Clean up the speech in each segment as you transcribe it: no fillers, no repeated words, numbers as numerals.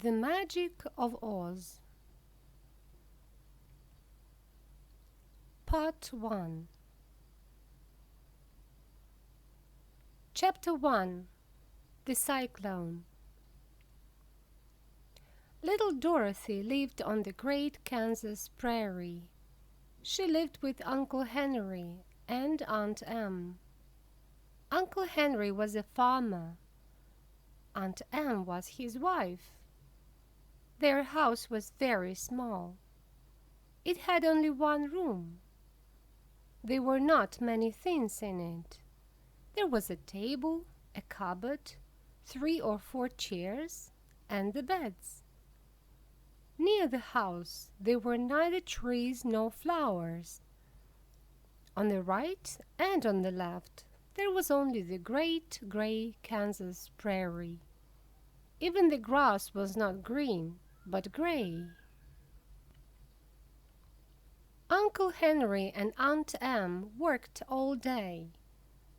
The Magic of Oz. Part 1. Chapter 1. The Cyclone. Little Dorothy lived on the great Kansas prairie. She lived with Uncle Henry and Aunt Em. Uncle Henry was a farmer. Aunt Em was his wife. Their house was very small. It had only one room. There were not many things in it. There was a table, a cupboard, 3 or 4 chairs, and the beds. Near the house there were neither trees nor flowers. On the right and on the left there was only the great gray Kansas prairie. Even the grass was not green, but gray. Uncle Henry and Aunt Em worked all day.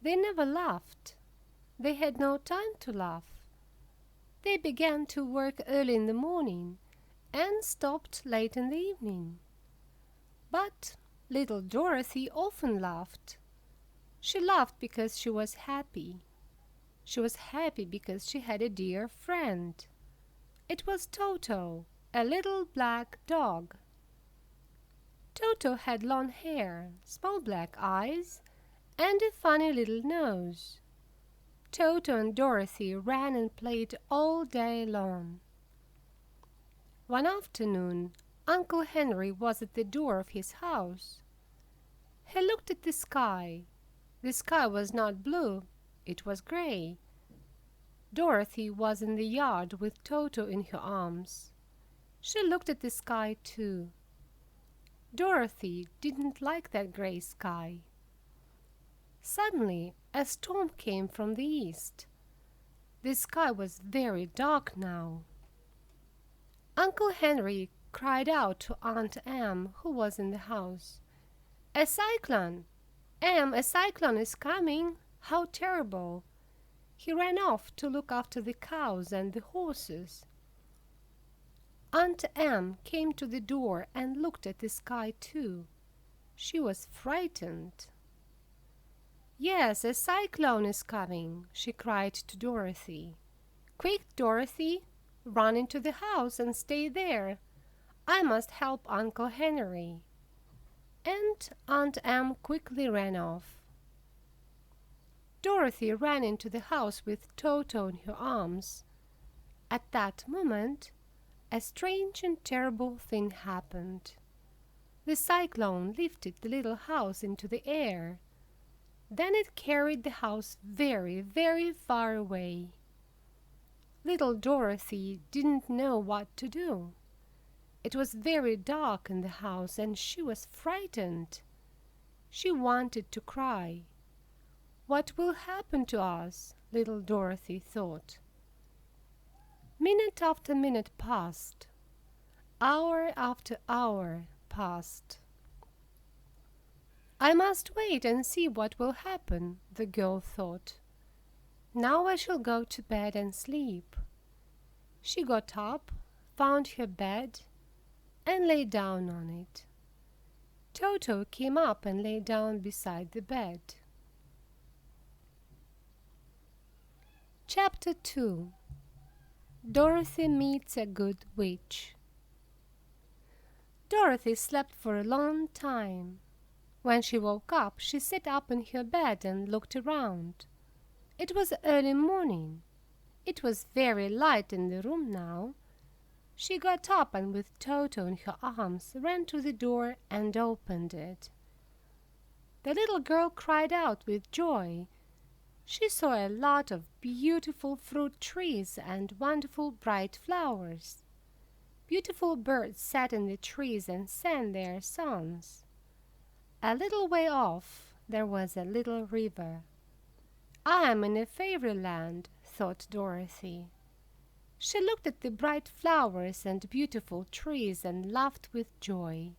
They never laughed. They had no time to laugh. They began to work early in the morning and stopped late in the evening. But little Dorothy often laughed. She laughed because she was happy. She was happy because she had a dear friend. It was Toto, a little black dog. Toto had long hair, small black eyes, and a funny little nose. Toto and Dorothy ran and played all day long. One afternoon, Uncle Henry was at the door of his house. He looked at the sky. The sky was not blue, it was gray. Dorothy was in the yard with Toto in her arms. She looked at the sky too. Dorothy didn't like that gray sky. Suddenly, a storm came from the east. The sky was very dark now. Uncle Henry cried out to Aunt Em, who was in the house. "A cyclone! Em, a cyclone is coming! How terrible!" He ran off to look after the cows and the horses. Aunt Em came to the door and looked at the sky too. She was frightened. "Yes, a cyclone is coming," she cried to Dorothy. "Quick, Dorothy, run into the house and stay there. I must help Uncle Henry." And Aunt Em quickly ran off. Dorothy ran into the house with Toto in her arms. At that moment, a strange and terrible thing happened. The cyclone lifted the little house into the air. Then it carried the house very, very far away. Little Dorothy didn't know what to do. It was very dark in the house and she was frightened. She wanted to cry. What will happen to us? Little Dorothy thought. Minute after minute passed. Hour after hour passed. "I must wait and see what will happen," the girl thought. "Now I shall go to bed and sleep." She got up, found her bed, and lay down on it. Toto came up and lay down beside the bed. Chapter 2. Dorothy Meets a Good Witch. Dorothy slept for a long time. When she woke up, she sat up in her bed and looked around. It was early morning. It was very light in the room now. She got up and with Toto in her arms ran to the door and opened it. The little girl cried out with joy. She saw a lot of beautiful fruit trees and wonderful bright flowers. Beautiful birds sat in the trees and sang their songs. A little way off there was a little river. "I am in a fairyland," thought Dorothy. She looked at the bright flowers and beautiful trees and laughed with joy.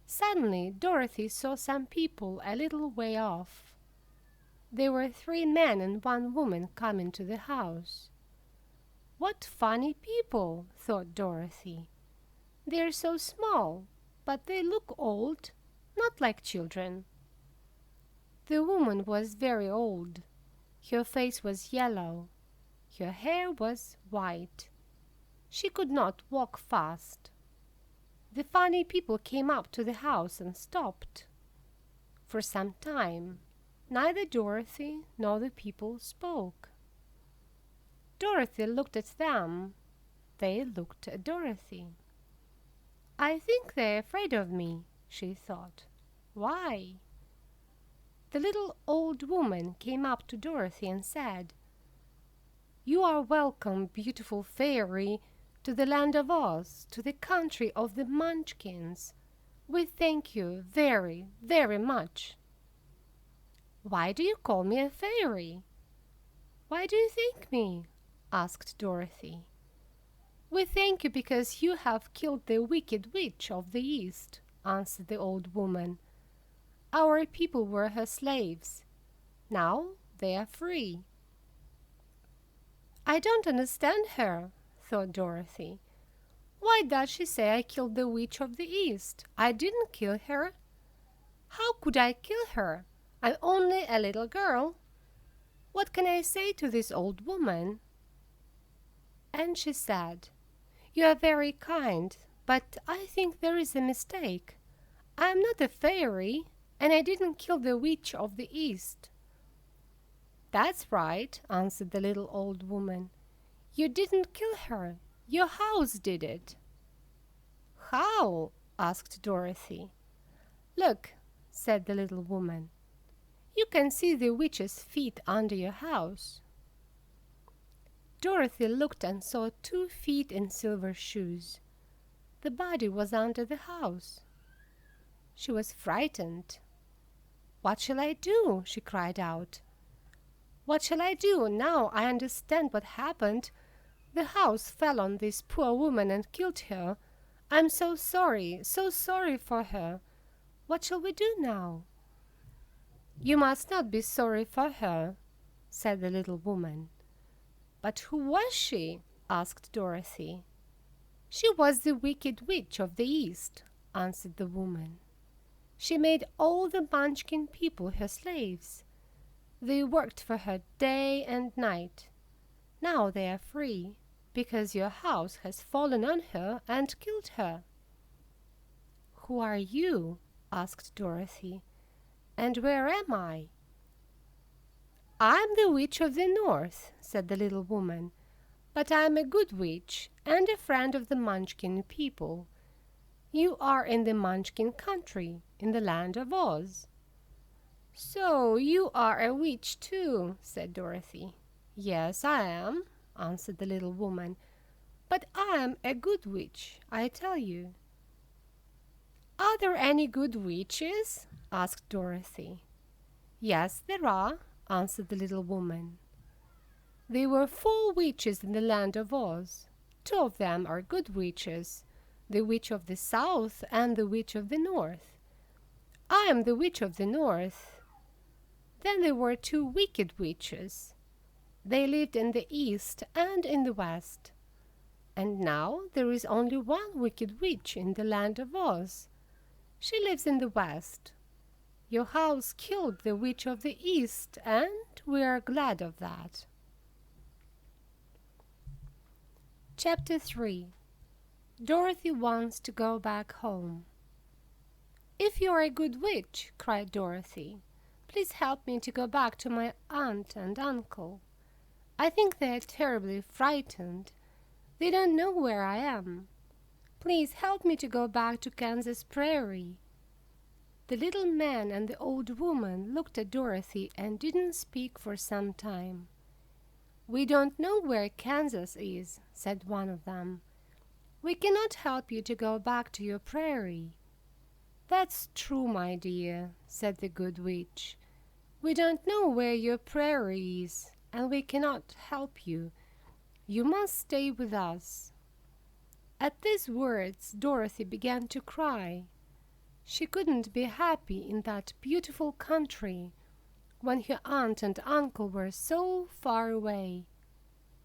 Suddenly Dorothy saw some people a little way off. There were 3 men and 1 woman coming to the house. "What funny people," thought Dorothy. "They're so small, but they look old, not like children." The woman was very old. Her face was yellow. Her hair was white. She could not walk fast. The funny people came up to the house and stopped. For some time, neither Dorothy nor the people spoke. Dorothy looked at them. They looked at Dorothy. "I think they're afraid of me," she thought. "Why?" The little old woman came up to Dorothy and said, "You are welcome, beautiful fairy, to the land of Oz, to the country of the Munchkins. We thank you very, very much." "Why do you call me a fairy?" "Why do you thank me?" asked Dorothy. "We thank you because you have killed the wicked witch of the East," answered the old woman. "Our people were her slaves. Now they are free." "I don't understand her," thought Dorothy. "Why does she say I killed the witch of the East? I didn't kill her. How could I kill her? I'm only a little girl. What can I say to this old woman?" And she said, "You are very kind, but I think there is a mistake. I am not a fairy, and I didn't kill the witch of the East." "That's right," answered the little old woman. "You didn't kill her. Your house did it." "How?" asked Dorothy. "Look," said the little woman. "You can see the witch's feet under your house." Dorothy looked and saw 2 feet in silver shoes. The body was under the house. She was frightened. "What shall I do?" she cried out. "What shall I do? Now I understand what happened. The house fell on this poor woman and killed her. I'm so sorry for her. What shall we do now?" "You must not be sorry for her," said the little woman. "But who was she?" asked Dorothy. "She was the wicked witch of the East," answered the woman. "She made all the Munchkin people her slaves. They worked for her day and night. Now they are free, because your house has fallen on her and killed her." "Who are you?" asked Dorothy. "And where am I?" "I'm the witch of the North," said the little woman, "but I'm a good witch and a friend of the Munchkin people. You are in the Munchkin country, in the land of Oz." "So you are a witch too," said Dorothy. "Yes, I am," answered the little woman, "but I am a good witch, I tell you." "Are there any good witches?" asked Dorothy. "Yes, there are," answered the little woman. "There were 4 witches in the land of Oz. 2 of them are good witches, the witch of the South and the witch of the North. I am the witch of the North. Then there were 2 wicked witches. They lived in the East and in the West. And now there is only 1 wicked witch in the land of Oz. She lives in the West. Your house killed the witch of the East, and we are glad of that." Chapter 3. Dorothy wants to go back home. "If you are a good witch," cried Dorothy, "please help me to go back to my aunt and uncle. I think they are terribly frightened. They don't know where I am. Please help me to go back to Kansas Prairie." The little man and the old woman looked at Dorothy and didn't speak for some time. "We don't know where Kansas is," said one of them. "We cannot help you to go back to your prairie." "That's true, my dear," said the good witch. "We don't know where your prairie is, and we cannot help you. You must stay with us." At these words Dorothy began to cry. She couldn't be happy in that beautiful country when her aunt and uncle were so far away.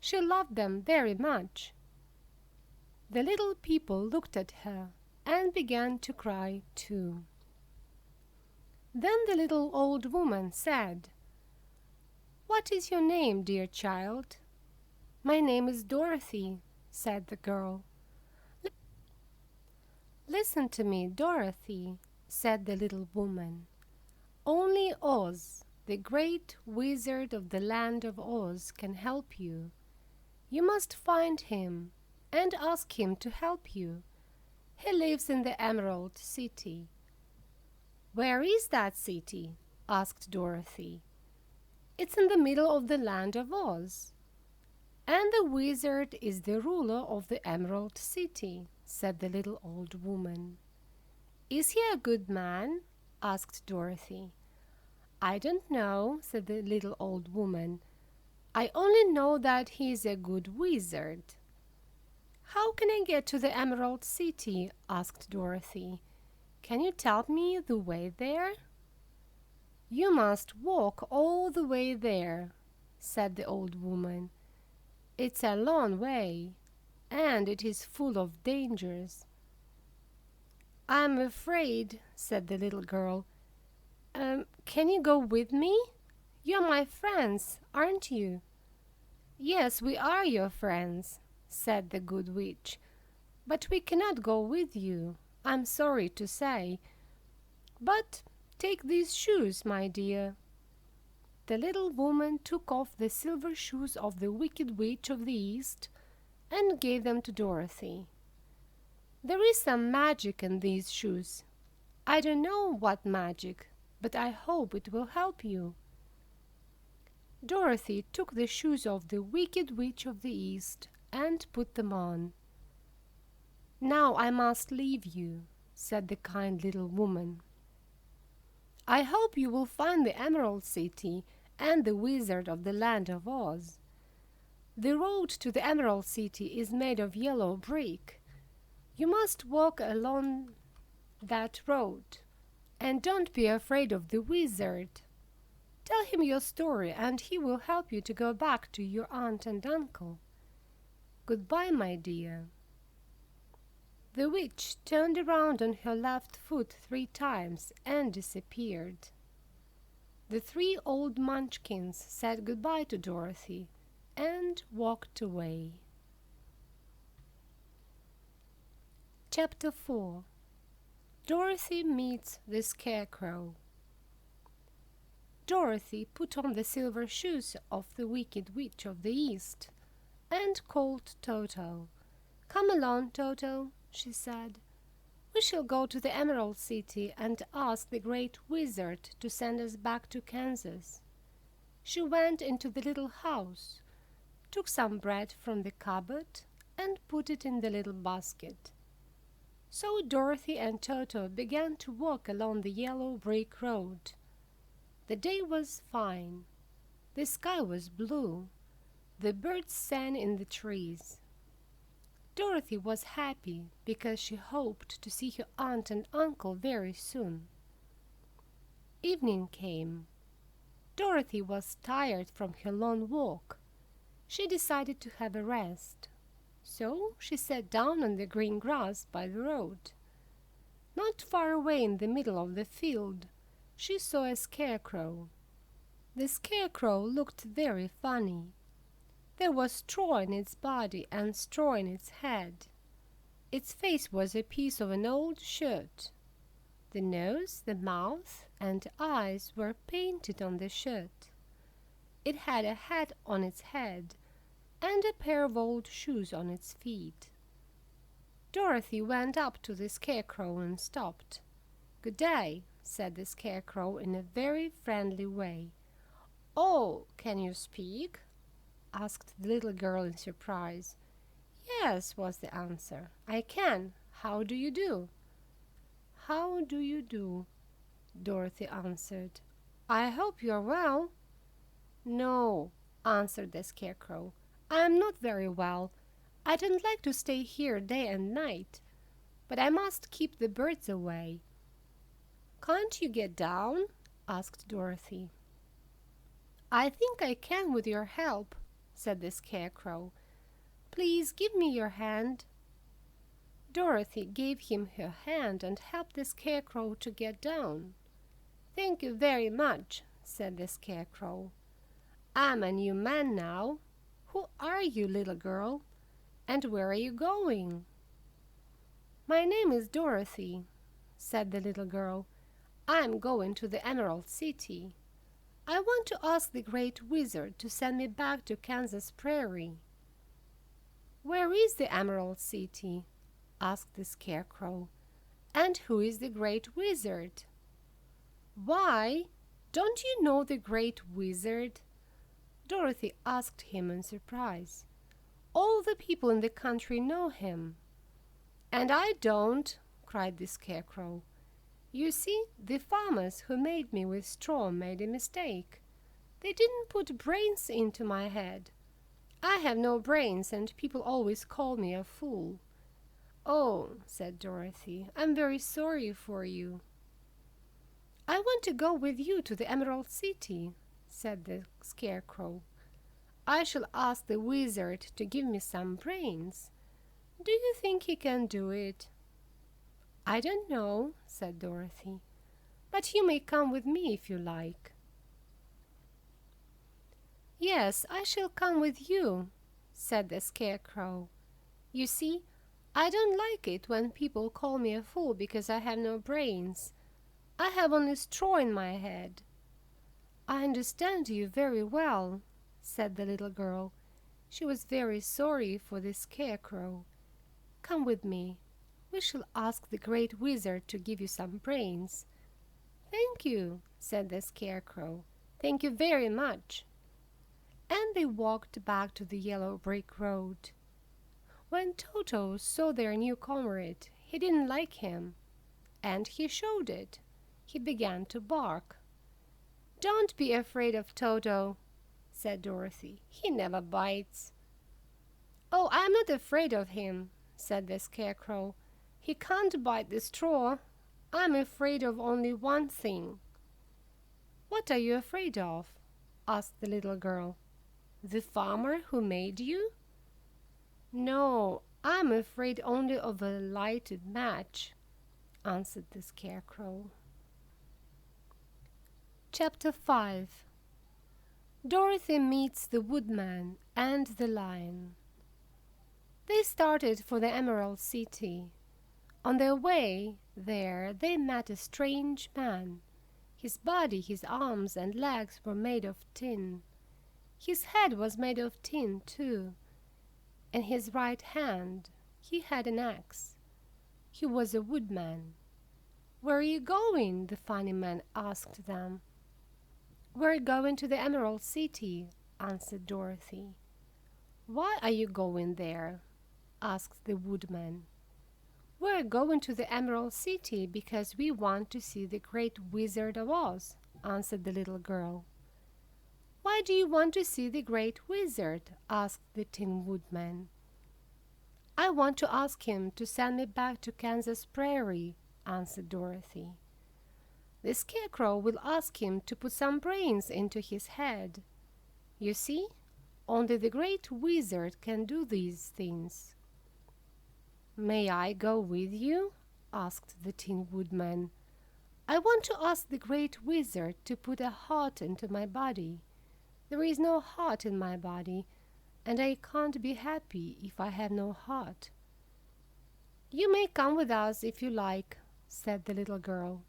She loved them very much. The little people looked at her and began to cry too. Then the little old woman said, "What is your name, dear child?" "My name is Dorothy," said the girl. "Listen to me, Dorothy," said the little woman. "Only Oz, the great wizard of the land of Oz, can help you. You must find him and ask him to help you. He lives in the Emerald City." "Where is that city?" asked Dorothy. "It's in the middle of the land of Oz." "And the wizard is the ruler of the Emerald City," said the little old woman. "Is he a good man?" asked Dorothy. "I don't know," said the little old woman. "I only know that he is a good wizard." "How can I get to the Emerald City?" asked Dorothy. "Can you tell me the way there?" "You must walk all the way there," said the old woman. "It's a long way, and it is full of dangers." "I'm afraid," said the little girl. Can you go with me? You're my friends, aren't you?" "Yes, we are your friends," said the good witch, "but we cannot go with you, I'm sorry to say. But take these shoes, my dear." The little woman took off the silver shoes of the Wicked Witch of the East and gave them to Dorothy. "There is some magic in these shoes. I don't know what magic, but I hope it will help you." Dorothy took the shoes of the Wicked Witch of the East and put them on. "Now I must leave you," said the kind little woman. "I hope you will find the Emerald City and the Wizard of the Land of Oz. The road to the Emerald City is made of yellow brick. You must walk along that road, and don't be afraid of the wizard. Tell him your story and he will help you to go back to your aunt and uncle. Goodbye, my dear." The witch turned around on her left foot 3 times and disappeared. The 3 old munchkins said goodbye to Dorothy and walked away. Chapter 4. Dorothy meets the Scarecrow. Dorothy put on the silver shoes of the Wicked Witch of the East and called Toto. "Come along, Toto," she said. "We shall go to the Emerald City and ask the Great Wizard to send us back to Kansas." She went into the little house, took some bread from the cupboard, and put it in the little basket. So Dorothy and Toto began to walk along the yellow brick road. The day was fine. The sky was blue. The birds sang in the trees. Dorothy was happy because she hoped to see her aunt and uncle very soon. Evening came. Dorothy was tired from her long walk. She decided to have a rest. So she sat down on the green grass by the road. Not far away in the middle of the field, she saw a scarecrow. The scarecrow looked very funny. There was straw in its body and straw in its head. Its face was a piece of an old shirt. The nose, the mouth, and eyes were painted on the shirt. It had a hat on its head and a pair of old shoes on its feet. Dorothy went up to the Scarecrow and stopped. "Good day," said the Scarecrow in a very friendly way. "Oh, can you speak?" asked the little girl in surprise. "Yes," was the answer, "I can. How do you do?" "How do you do?" Dorothy answered. "I hope you are well." "No," answered the Scarecrow, "I am not very well. I don't like to stay here day and night, but I must keep the birds away." "Can't you get down?" asked Dorothy. "I think I can with your help," said the Scarecrow. "Please give me your hand." Dorothy gave him her hand and helped the Scarecrow to get down. "Thank you very much," said the Scarecrow. "I'm a new man now. Who are you, little girl? And where are you going?" "My name is Dorothy," said the little girl. "I'm going to the Emerald City. I want to ask the Great Wizard to send me back to Kansas Prairie." "Where is the Emerald City?" asked the Scarecrow. "And who is the Great Wizard?" "Why, don't you know the Great Wizard?" Dorothy asked him in surprise. "All the people in the country know him." "And I don't," cried the Scarecrow. "You see, the farmers who made me with straw made a mistake. They didn't put brains into my head. I have no brains, and people always call me a fool." "Oh," said Dorothy, "I'm very sorry for you." "I want to go with you to the Emerald City," said the Scarecrow. "I shall ask the wizard to give me some brains. Do you think he can do it?" "I don't know," said Dorothy, "but you may come with me if you like." "Yes, I shall come with you," said the Scarecrow. "You see, I don't like it when people call me a fool because I have no brains. I have only straw in my head." "I understand you very well," said the little girl. She was very sorry for the Scarecrow. "Come with me. We shall ask the Great Wizard to give you some brains." "Thank you," said the Scarecrow. "Thank you very much." And they walked back to the yellow brick road. When Toto saw their new comrade, he didn't like him, and he showed it. He began to bark. "Don't be afraid of Toto," said Dorothy. "He never bites." "Oh, I'm not afraid of him," said the Scarecrow. "He can't bite the straw. I'm afraid of only one thing." "What are you afraid of?" asked the little girl. "The farmer who made you?" "No, I'm afraid only of a lighted match," answered the Scarecrow. Chapter 5. Dorothy Meets the Woodman and the Lion. They started for the Emerald City. On their way there they met a strange man. His body, his arms and legs were made of tin. His head was made of tin, too. In his right hand he had an axe. He was a woodman. "Where are you going?" the funny man asked them. "We're going to the Emerald City," answered Dorothy. "Why are you going there?" asked the woodman. "We're going to the Emerald City because we want to see the Great Wizard of Oz," answered the little girl. "Why do you want to see the Great Wizard?" asked the Tin Woodman. "I want to ask him to send me back to Kansas Prairie," answered Dorothy. "The Scarecrow will ask him to put some brains into his head. You see, only the Great Wizard can do these things." "May I go with you?" asked the Tin Woodman. "I want to ask the Great Wizard to put a heart into my body. There is no heart in my body, and I can't be happy if I have no heart." "You may come with us if you like," said the little girl.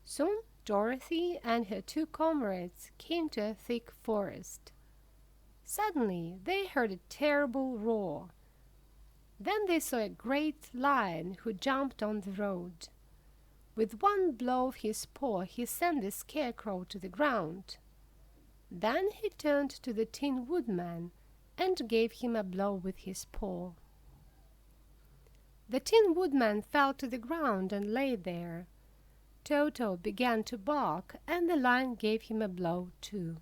Soon Dorothy and her two comrades came to a thick forest. Suddenly they heard a terrible roar. Then they saw a great lion who jumped on the road. With one blow of his paw he sent the Scarecrow to the ground. Then he turned to the Tin Woodman and gave him a blow with his paw. The Tin Woodman fell to the ground and lay there. Toto began to bark, and the lion gave him a blow too.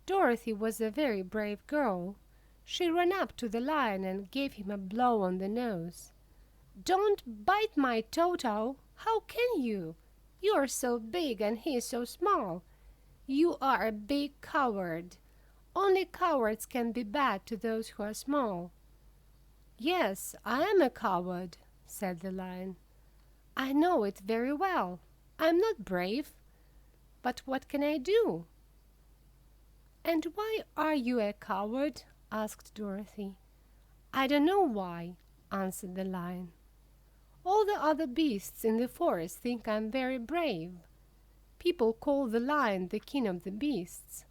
Dorothy was a very brave girl. She ran up to the lion and gave him a blow on the nose. "Don't bite my Toto! How can you? You are so big and he is so small. You are a big coward. Only cowards can be bad to those who are small." "Yes, I am a coward," said the lion. "I know it very well. I am not brave, but what can I do?" "And why are you a coward?" asked Dorothy. "I don't know why," answered the lion. "All the other beasts in the forest think I'm very brave. People call the lion the king of the beasts.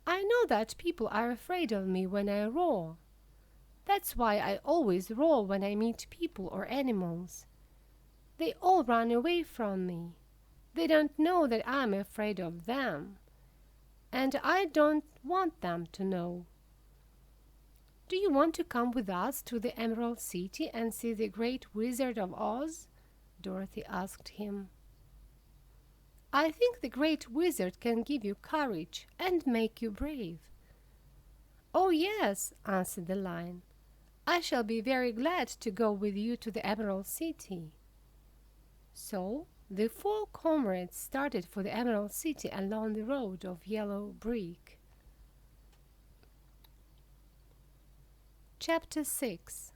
I know that people are afraid of me when I roar. That's why I always roar when I meet people or animals. They all run away from me. They don't know that I'm afraid of them, and I don't want them to know." "Do you want to come with us to the Emerald City and see the Great Wizard of Oz?" Dorothy asked him. "I think the Great Wizard can give you courage and make you brave." "Oh, yes," answered the lion. "I shall be very glad to go with you to the Emerald City." So the four comrades started for the Emerald City along the road of yellow brick. Chapter 6.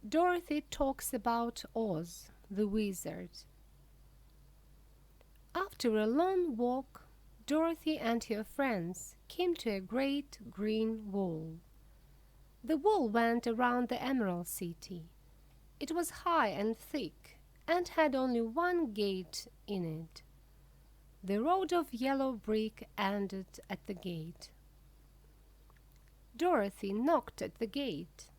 Dorothy talks about Oz, the wizard. After a long walk, Dorothy and her friends came to a great green wall. The wall went around the Emerald City. It was high and thick and had only one gate in it. The road of yellow brick ended at the gate. Dorothy knocked at the gate.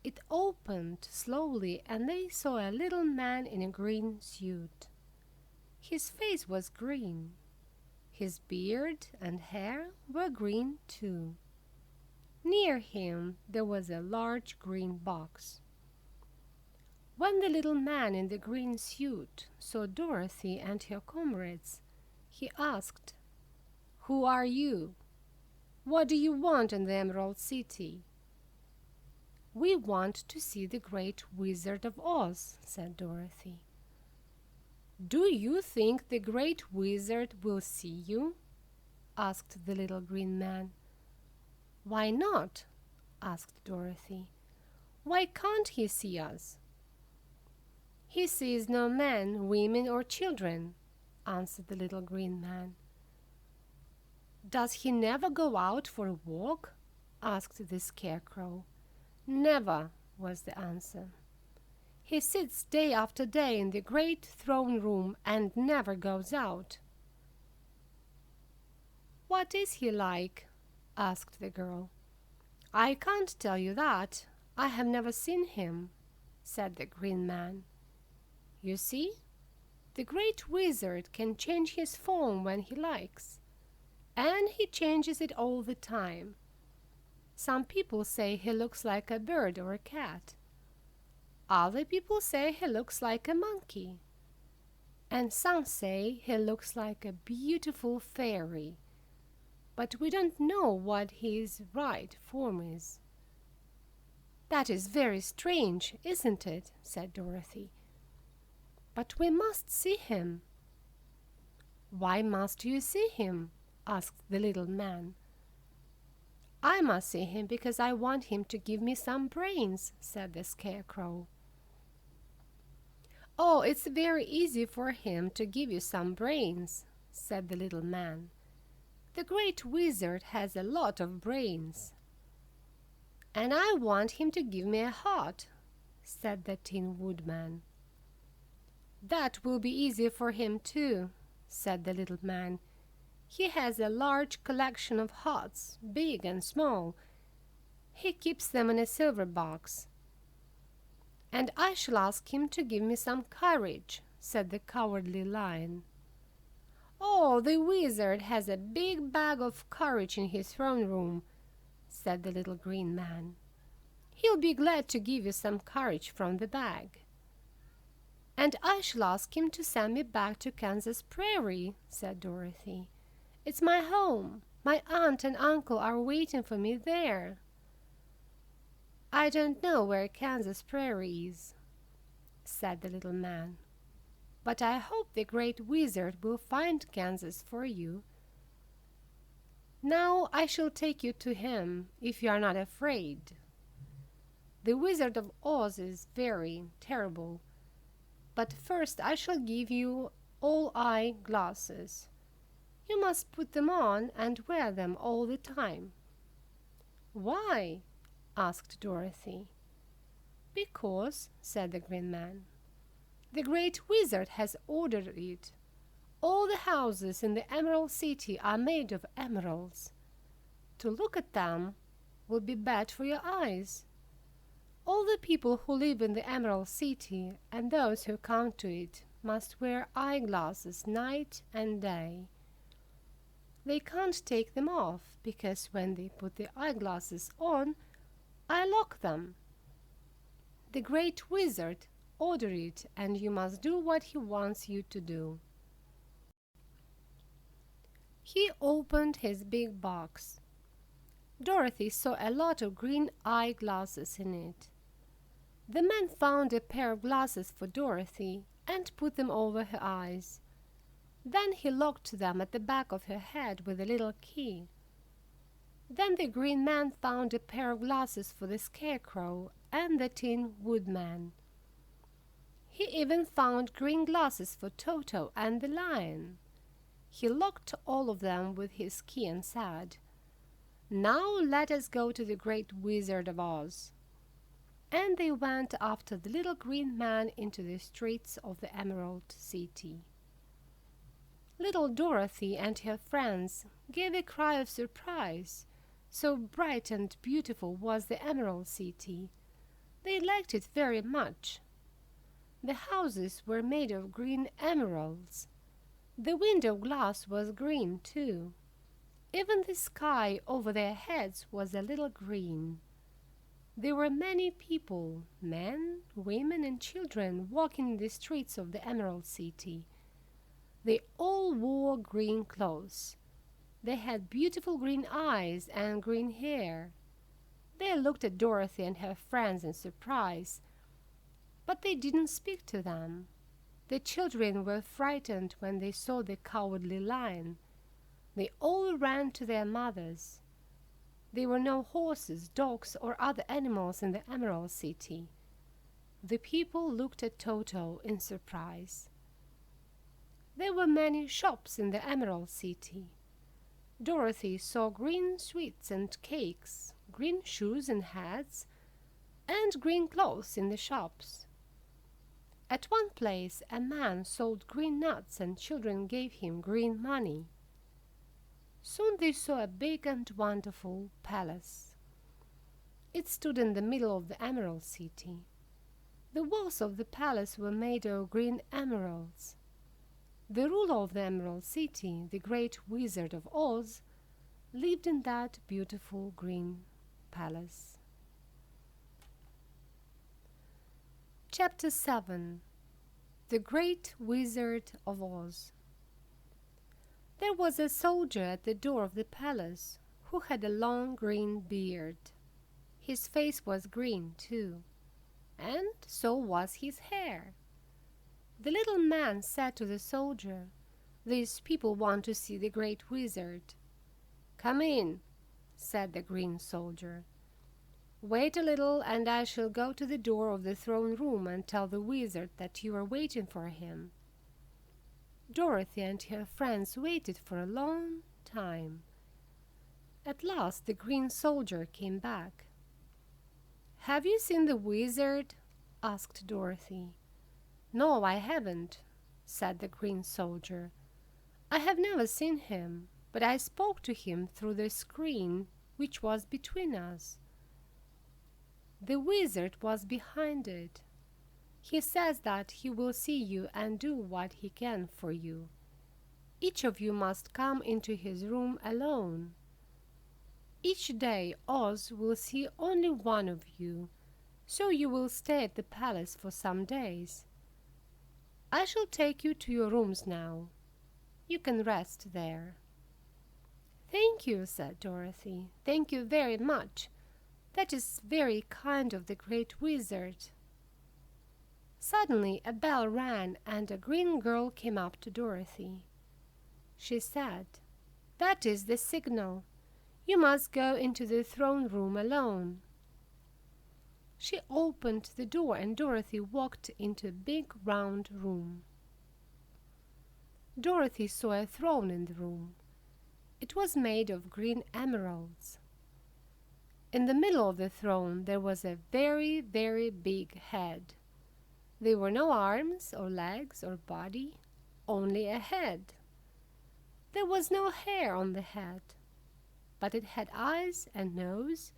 It opened slowly, and they saw a little man in a green suit. His face was green. His beard and hair were green too. Near him there was a large green box. When the little man in the green suit saw Dorothy and her comrades, he asked, "Who are you? What do you want in the Emerald City?" "We want to see the Great Wizard of Oz," said Dorothy. "Do you think the Great Wizard will see you?" asked the little green man. "Why not?" asked Dorothy. "Why can't he see us?" "He sees no men, women, or children," answered the little green man. "Does he never go out for a walk?" asked the Scarecrow. "Never," was the answer. "He sits day after day in the great throne room and never goes out." "What is he like?" asked the girl. "I can't tell you that. I have never seen him," said the green man. "You see, the Great Wizard can change his form when he likes, and he changes it all the time. Some people say he looks like a bird or a cat. Other people say he looks like a monkey. And some say he looks like a beautiful fairy. But we don't know what his right form is." "That is very strange, isn't it?" said Dorothy. "But we must see him." "Why must you see him?" asked the little man. "I must see him because I want him to give me some brains," said the Scarecrow. "Oh, it's very easy for him to give you some brains," said the little man. "The Great Wizard has a lot of brains." "And I want him to give me a heart," said the Tin Woodman. "That will be easy for him too," said the little man. "He has a large collection of hearts, big and small. He keeps them in a silver box." "And I shall ask him to give me some courage," said the Cowardly Lion. "Oh, the wizard has a big bag of courage in his throne room," said the little green man. "He'll be glad to give you some courage from the bag." "And I shall ask him to send me back to Kansas Prairie," said Dorothy. "It's my home. My aunt and uncle are waiting for me there." "I don't know where Kansas Prairie is," said the little man, "but I hope the Great Wizard will find Kansas for you." Now I shall take you to him, if you are not afraid. The Wizard of Oz is very terrible, but first I shall give you all eye glasses. You must put them on and wear them all the time." "Why?" asked Dorothy. "Because," said the Green Man, "the Great Wizard has ordered it. All the houses in the Emerald City are made of emeralds. To look at them would be bad for your eyes. All the people who live in the Emerald City and those who come to it must wear eyeglasses night and day. They can't take them off, because when they put the eyeglasses on, I lock them. The Great Wizard ordered it, and you must do what he wants you to do." He opened his big box. Dorothy saw a lot of green eyeglasses in it. The man found a pair of glasses for Dorothy and put them over her eyes. Then he locked them at the back of her head with a little key. Then the Green Man found a pair of glasses for the Scarecrow and the Tin Woodman. He even found green glasses for Toto and the Lion. He locked all of them with his key and said, "Now let us go to the Great Wizard of Oz." And they went after the little Green Man into the streets of the Emerald City. Little Dorothy and her friends gave a cry of surprise. So bright and beautiful was the Emerald City. They liked it very much. The houses were made of green emeralds. The window glass was green, too. Even the sky over their heads was a little green. There were many people, men, women, and children, walking in the streets of the Emerald City. They all wore green clothes. They had beautiful green eyes and green hair. They looked at Dorothy and her friends in surprise, but they didn't speak to them. The children were frightened when they saw the Cowardly Lion. They all ran to their mothers. There were no horses, dogs, or other animals in the Emerald City. The people looked at Toto in surprise. There were many shops in the Emerald City. Dorothy saw green sweets and cakes, green shoes and hats, and green clothes in the shops. At one place a man sold green nuts and children gave him green money. Soon they saw a big and wonderful palace. It stood in the middle of the Emerald City. The walls of the palace were made of green emeralds. The ruler of the Emerald City, the Great Wizard of Oz, lived in that beautiful green palace. Chapter 7. The Great Wizard of Oz. There was a soldier at the door of the palace who had a long green beard. His face was green, too, and so was his hair. The little man said to the soldier, "These people want to see the Great Wizard." "Come in," said the green soldier. "Wait a little, and I shall go to the door of the throne room and tell the wizard that you are waiting for him." Dorothy and her friends waited for a long time. At last the green soldier came back. "Have you seen the wizard?" asked Dorothy. "No, I haven't," said the green soldier. "I have never seen him, but I spoke to him through the screen which was between us. The wizard was behind it. He says that he will see you and do what he can for you. Each of you must come into his room alone. Each day Oz will see only one of you, so you will stay at the palace for some days. I shall take you to your rooms now. You can rest there." "Thank you," said Dorothy. "Thank you very much. That is very kind of the Great Wizard." Suddenly a bell rang and a green girl came up to Dorothy. She said, "That is the signal. You must go into the throne room alone." She opened the door and Dorothy walked into a big round room. Dorothy saw a throne in the room. It was made of green emeralds. In the middle of the throne there was a very, very big head. There were no arms or legs or body, only a head. There was no hair on the head, but it had eyes and nose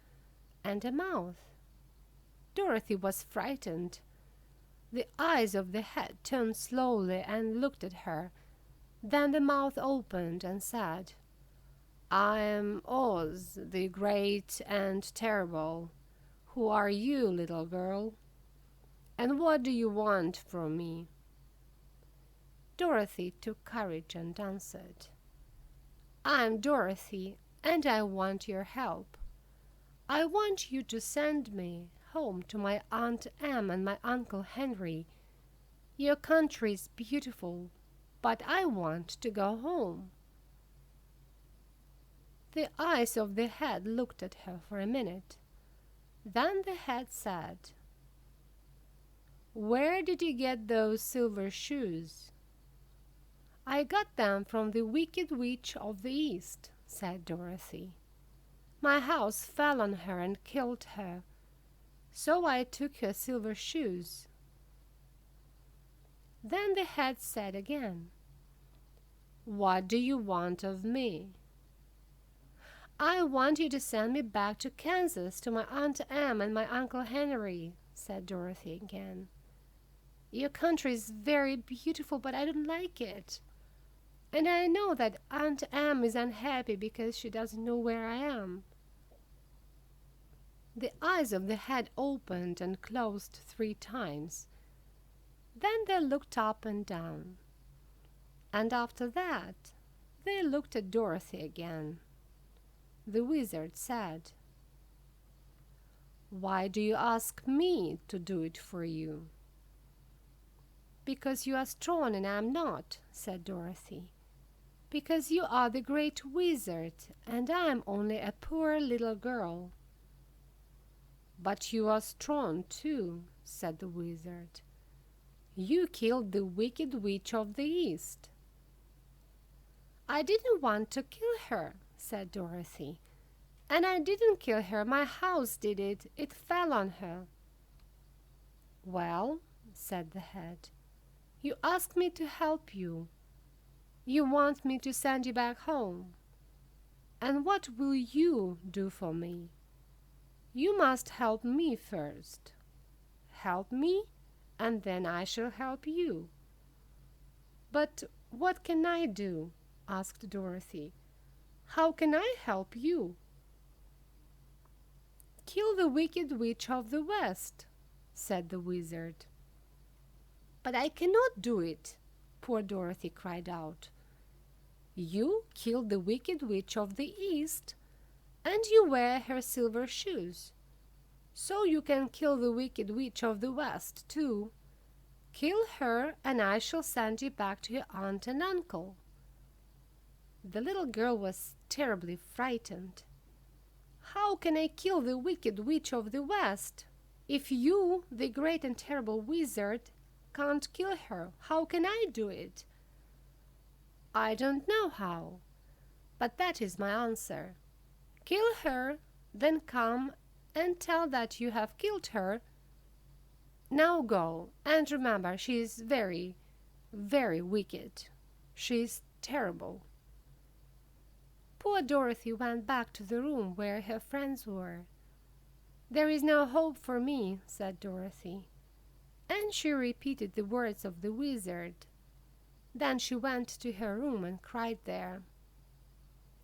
and a mouth. Dorothy was frightened. The eyes of the head turned slowly and looked at her. Then the mouth opened and said, "I am Oz, the great and terrible. Who are you, little girl? And what do you want from me?" Dorothy took courage and answered, "I am Dorothy, and I want your help. I want you to send me home to my Aunt Em and my Uncle Henry. Your country is beautiful, but I want to go home." The eyes of the head looked at her for a minute. Then the head said, "Where did you get those silver shoes?" "I got them from the Wicked Witch of the East," said Dorothy. "My house fell on her and killed her, so I took her silver shoes." Then the head said again, "What do you want of me?" "I want you to send me back to Kansas to my Aunt Em and my Uncle Henry," said Dorothy again. "Your country is very beautiful, but I don't like it. And I know that Aunt Em is unhappy because she doesn't know where I am." The eyes of the head opened and closed 3 times. Then they looked up and down. And after that, they looked at Dorothy again. The wizard said, "Why do you ask me to do it for you?" "Because you are strong and I am not," said Dorothy. "Because you are the great wizard and I am only a poor little girl." "But you are strong too," said the wizard. "You killed the Wicked Witch of the East." "I didn't want to kill her," said Dorothy. "And I didn't kill her. My house did it. It fell on her." "Well," said the head, "you asked me to help you. You want me to send you back home. And what will you do for me? You must help me first. Help me, and then I shall help you." "But what can I do?" asked Dorothy. "How can I help you?" "Kill the Wicked Witch of the West," said the wizard. "But I cannot do it," poor Dorothy cried out. "You killed the Wicked Witch of the East, and you wear her silver shoes. So you can kill the Wicked Witch of the West too. Kill her, and I shall send you back to your aunt and uncle." The little girl was terribly frightened. "How can I kill the Wicked Witch of the West? If you, the great and terrible wizard, can't kill her, how can I do it?" "I don't know how, but that is my answer. Kill her, then come and tell that you have killed her. Now go, and remember she is very, very wicked. She is terrible." Poor Dorothy went back to the room where her friends were. "There is no hope for me," said Dorothy, and she repeated the words of the wizard. Then she went to her room and cried there.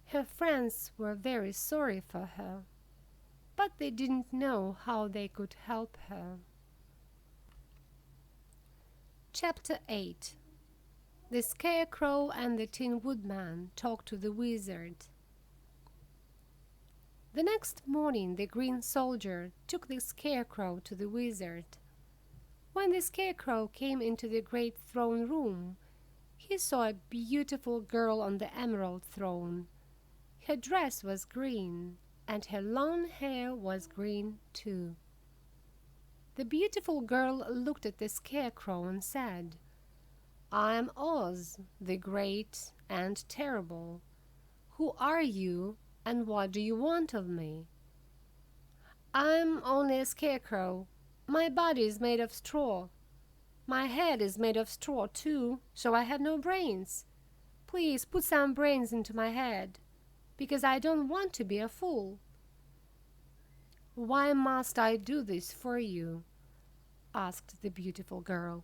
Her friends were very sorry for her, but they didn't know how they could help her. Chapter 8. The Scarecrow and the Tin Woodman talk to the Wizard. The next morning the Green Soldier took the Scarecrow to the Wizard. When the Scarecrow came into the great throne room, he saw a beautiful girl on the emerald throne. Her dress was green, and her long hair was green too. The beautiful girl looked at the Scarecrow and said, "I am Oz, the great and terrible. Who are you, and what do you want of me?" "I'm only a Scarecrow. My body is made of straw. My head is made of straw too, so I have no brains. Please put some brains into my head, because I don't want to be a fool." "Why must I do this for you?" asked the beautiful girl.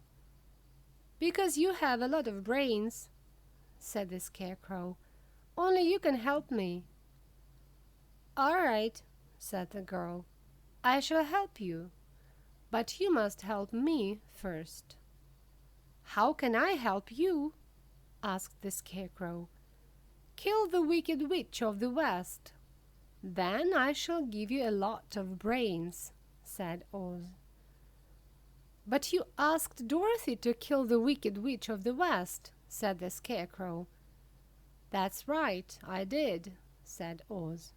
"Because you have a lot of brains," said the Scarecrow. "Only you can help me." "All right," said the girl. "I shall help you, but you must help me first." "How can I help you?" asked the Scarecrow. "Kill the Wicked Witch of the West. Then I shall give you a lot of brains," said Oz. "But you asked Dorothy to kill the Wicked Witch of the West," said the Scarecrow. "That's right, I did," said Oz.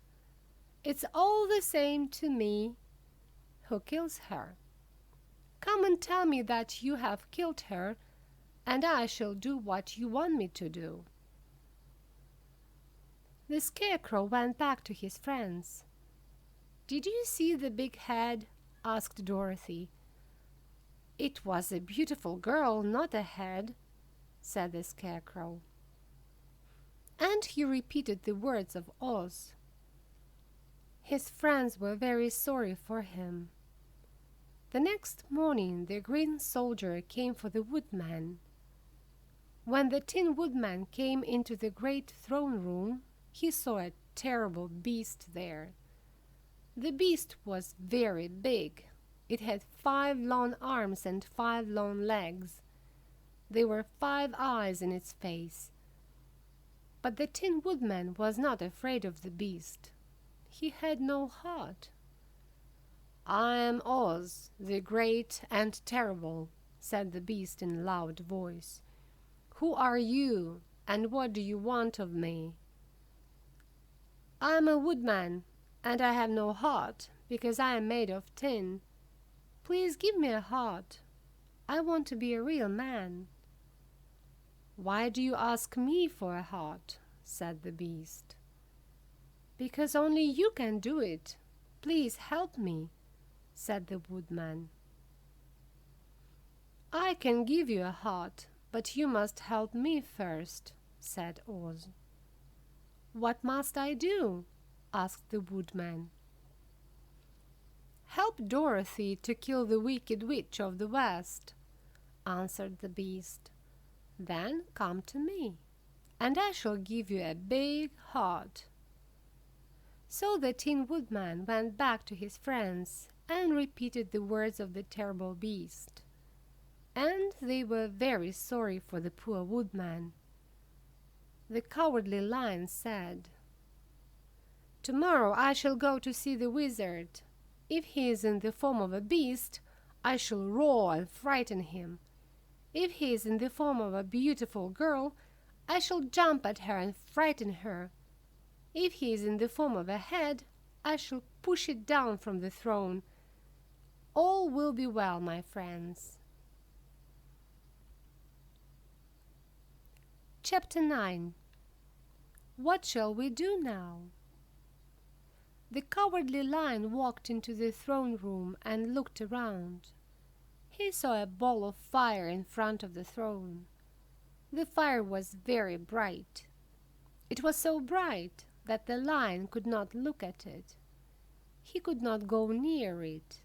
"It's all the same to me. Who kills her? Come and tell me that you have killed her, and I shall do what you want me to do." The Scarecrow went back to his friends. "Did you see the big head?" asked Dorothy. "It was a beautiful girl, not a head," said the Scarecrow. And he repeated the words of Oz. His friends were very sorry for him. The next morning the Green Soldier came for the Woodman. When the Tin Woodman came into the great throne room, he saw a terrible beast there. The beast was very big. It had 5 long arms and 5 long legs. There were 5 eyes in its face. But the Tin Woodman was not afraid of the beast. He had no heart. "I am Oz, the great and terrible," said the beast in a loud voice. "Who are you, and what do you want of me?" "I am a woodman, and I have no heart, because I am made of tin. Please give me a heart. I want to be a real man." "Why do you ask me for a heart?" said the beast. "Because only you can do it. Please help me," said the Woodman. "I can give you a heart, but you must help me first," said Oz. "What must I do?" asked the Woodman. "Help Dorothy to kill the Wicked Witch of the West," answered the beast. "Then come to me, and I shall give you a big heart." So the Tin Woodman went back to his friends and repeated the words of the terrible beast. And they were very sorry for the poor Woodman. The Cowardly Lion said, "Tomorrow I shall go to see the wizard. If he is in the form of a beast, I shall roar and frighten him. If he is in the form of a beautiful girl, I shall jump at her and frighten her. If he is in the form of a head, I shall push it down from the throne. All will be well, my friends." Chapter 9. What shall we do now? The Cowardly Lion walked into the throne room and looked around. He saw a ball of fire in front of the throne. The fire was very bright. It was so bright that the lion could not look at it. He could not go near it.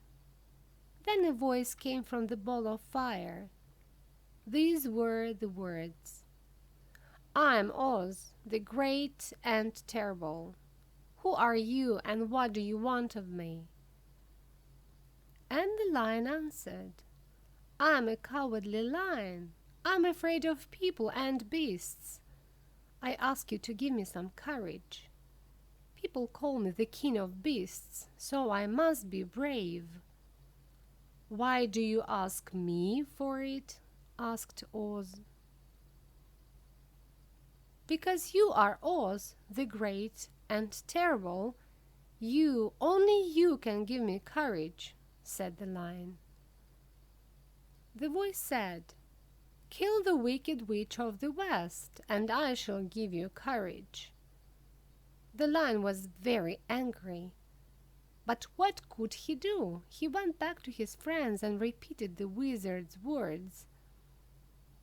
Then a voice came from the ball of fire. These were the words: "I am Oz, the great and terrible. Who are you, and what do you want of me?" And the lion answered, "I am a cowardly lion. I am afraid of people and beasts. I ask you to give me some courage. People call me the king of beasts, so I must be brave." "Why do you ask me for it?" asked Oz. "Because you are Oz, the great and terrible. Only you can give me courage," said the lion. The voice said, "Kill the wicked witch of the west, and I shall give you courage." The lion was very angry. But what could he do? He went back to his friends and repeated the wizard's words.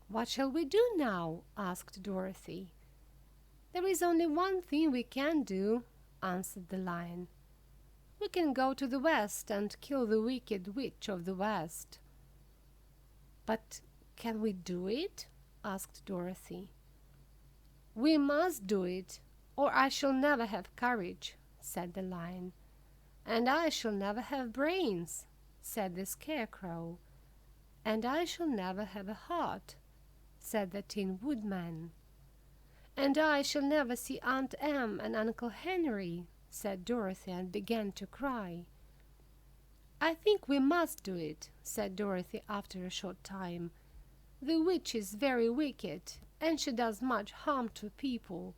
"What shall we do now?" asked Dorothy. "There is only one thing we can do," answered the lion. "We can go to the west and kill the wicked witch of the west." "But can we do it?" asked Dorothy. "We must do it, or I shall never have courage," said the lion. "And I shall never have brains," said the Scarecrow. "And I shall never have a heart," said the Tin Woodman. "And I shall never see Aunt Em and Uncle Henry," said Dorothy, and began to cry. "I think we must do it," said Dorothy after a short time. "The witch is very wicked, and she does much harm to people."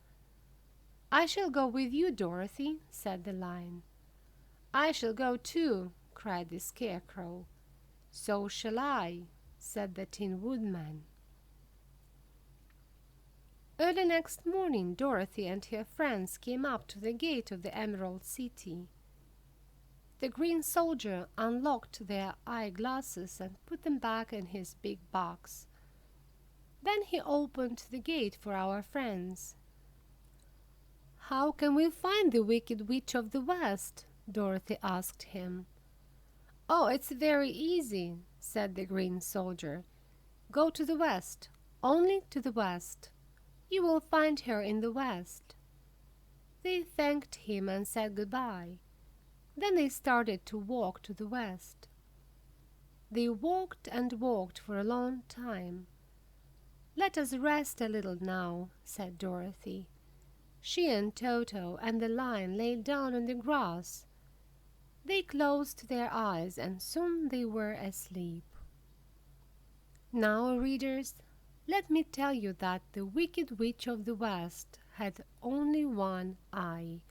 "I shall go with you, Dorothy," said the lion. "I shall go too," cried the Scarecrow. "So shall I," said the Tin Woodman. Early next morning Dorothy and her friends came up to the gate of the Emerald City. The green soldier unlocked their eyeglasses and put them back in his big box. Then he opened the gate for our friends. "How can we find the Wicked Witch of the West?" Dorothy asked him. "Oh, it's very easy," said the green soldier. "Go to the west, only to the west. You will find her in the west." They thanked him and said goodbye. Then they started to walk to the west. They walked and walked for a long time. "Let us rest a little now," said Dorothy. She and Toto and the lion lay down on the grass. They closed their eyes and soon they were asleep. Now, readers, let me tell you that the Wicked Witch of the West had only one eye.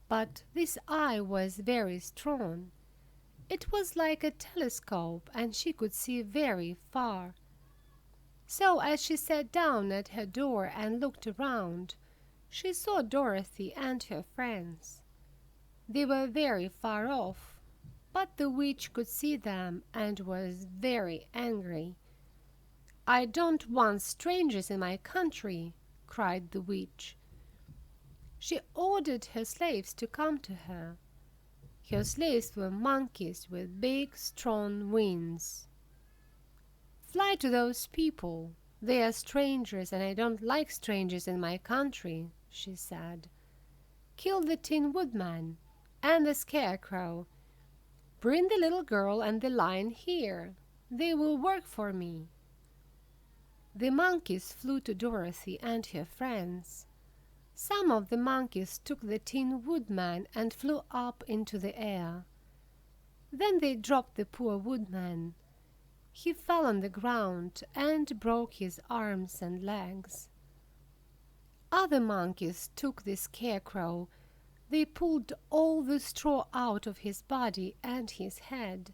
But this eye was very strong. It was like a telescope and she could see very far. So as she sat down at her door and looked around, she saw Dorothy and her friends. They were very far off, but the witch could see them and was very angry. "I don't want strangers in my country," cried the witch. She ordered her slaves to come to her. Her slaves were monkeys with big, strong wings. "Fly to those people. They are strangers, and I don't like strangers in my country," she said. "Kill the Tin Woodman and the Scarecrow. Bring the little girl and the lion here. They will work for me." The monkeys flew to Dorothy and her friends. Some of the monkeys took the Tin Woodman and flew up into the air. Then they dropped the poor Woodman. He fell on the ground and broke his arms and legs. Other monkeys took the Scarecrow. They pulled all the straw out of his body and his head.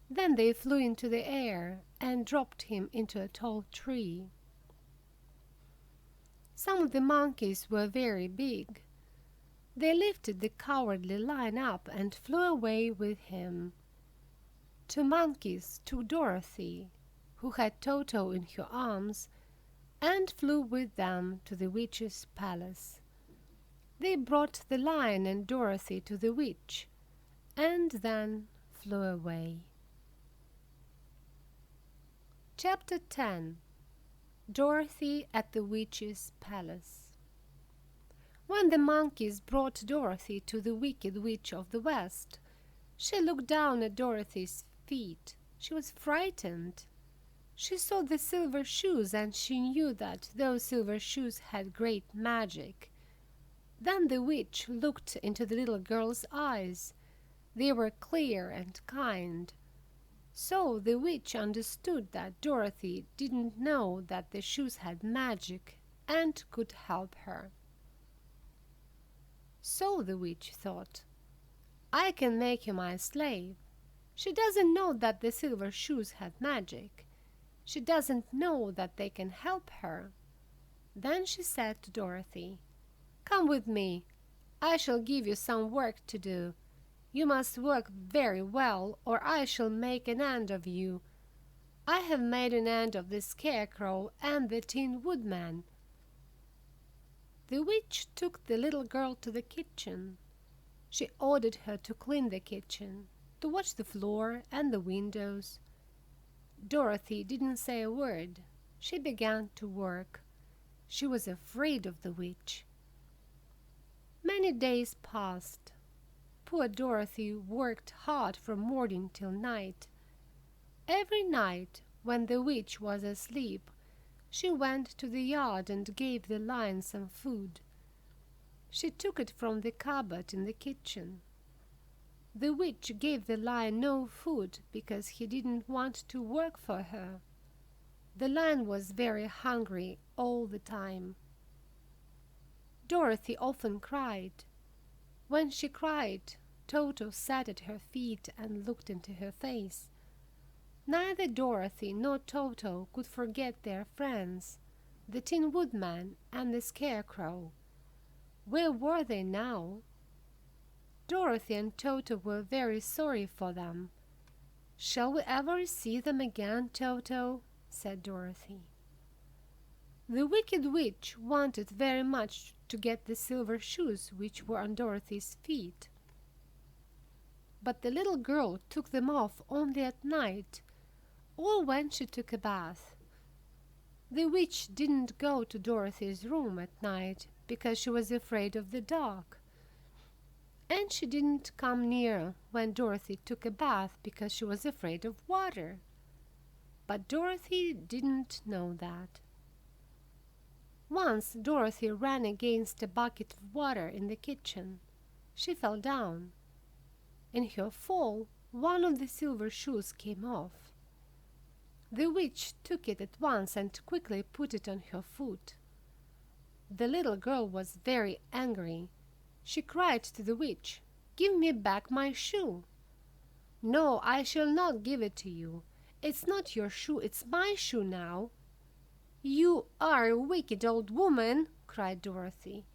Then they flew into the air and dropped him into a tall tree. Some of the monkeys were very big. They lifted the cowardly lion up and flew away with him. Two monkeys took Dorothy, who had Toto in her arms, and flew with them to the witch's palace. They brought the lion and Dorothy to the witch, and then flew away. Chapter 10. Dorothy at the Witch's Palace. When the monkeys brought Dorothy to the Wicked Witch of the West, she looked down at Dorothy's feet. She was frightened. She saw the silver shoes and she knew that those silver shoes had great magic. Then the witch looked into the little girl's eyes. They were clear and kind. So the witch understood that Dorothy didn't know that the shoes had magic and could help her. So the witch thought, I can make you my slave. She doesn't know that the silver shoes have magic. She doesn't know that they can help her. Then she said to Dorothy, Come with me. I shall give you some work to do. You must work very well, or I shall make an end of you. I have made an end of the Scarecrow and the Tin Woodman. The witch took the little girl to the kitchen. She ordered her to clean the kitchen, to watch the floor and the windows. Dorothy didn't say a word. She began to work. She was afraid of the witch. Many days passed. Poor Dorothy worked hard from morning till night. Every night, when the witch was asleep, she went to the yard and gave the lion some food. She took it from the cupboard in the kitchen. The witch gave the lion no food because he didn't want to work for her. The lion was very hungry all the time. Dorothy often cried. When she cried, Toto sat at her feet and looked into her face. Neither Dorothy nor Toto could forget their friends, the Tin Woodman and the Scarecrow. Where were they now? Dorothy and Toto were very sorry for them. "Shall we ever see them again, Toto?" said Dorothy. The wicked witch wanted very much to get the silver shoes which were on Dorothy's feet. But the little girl took them off only at night, or when she took a bath. The witch didn't go to Dorothy's room at night because she was afraid of the dark. And she didn't come near when Dorothy took a bath because she was afraid of water. But Dorothy didn't know that. Once Dorothy ran against a bucket of water in the kitchen. She fell down. In her fall, one of the silver shoes came off. The witch took it at once and quickly put it on her foot. The little girl was very angry. She cried to the witch, "Give me back my shoe." "No, I shall not give it to you. It's not your shoe, it's my shoe now." "You are a wicked old woman," cried Dorothy.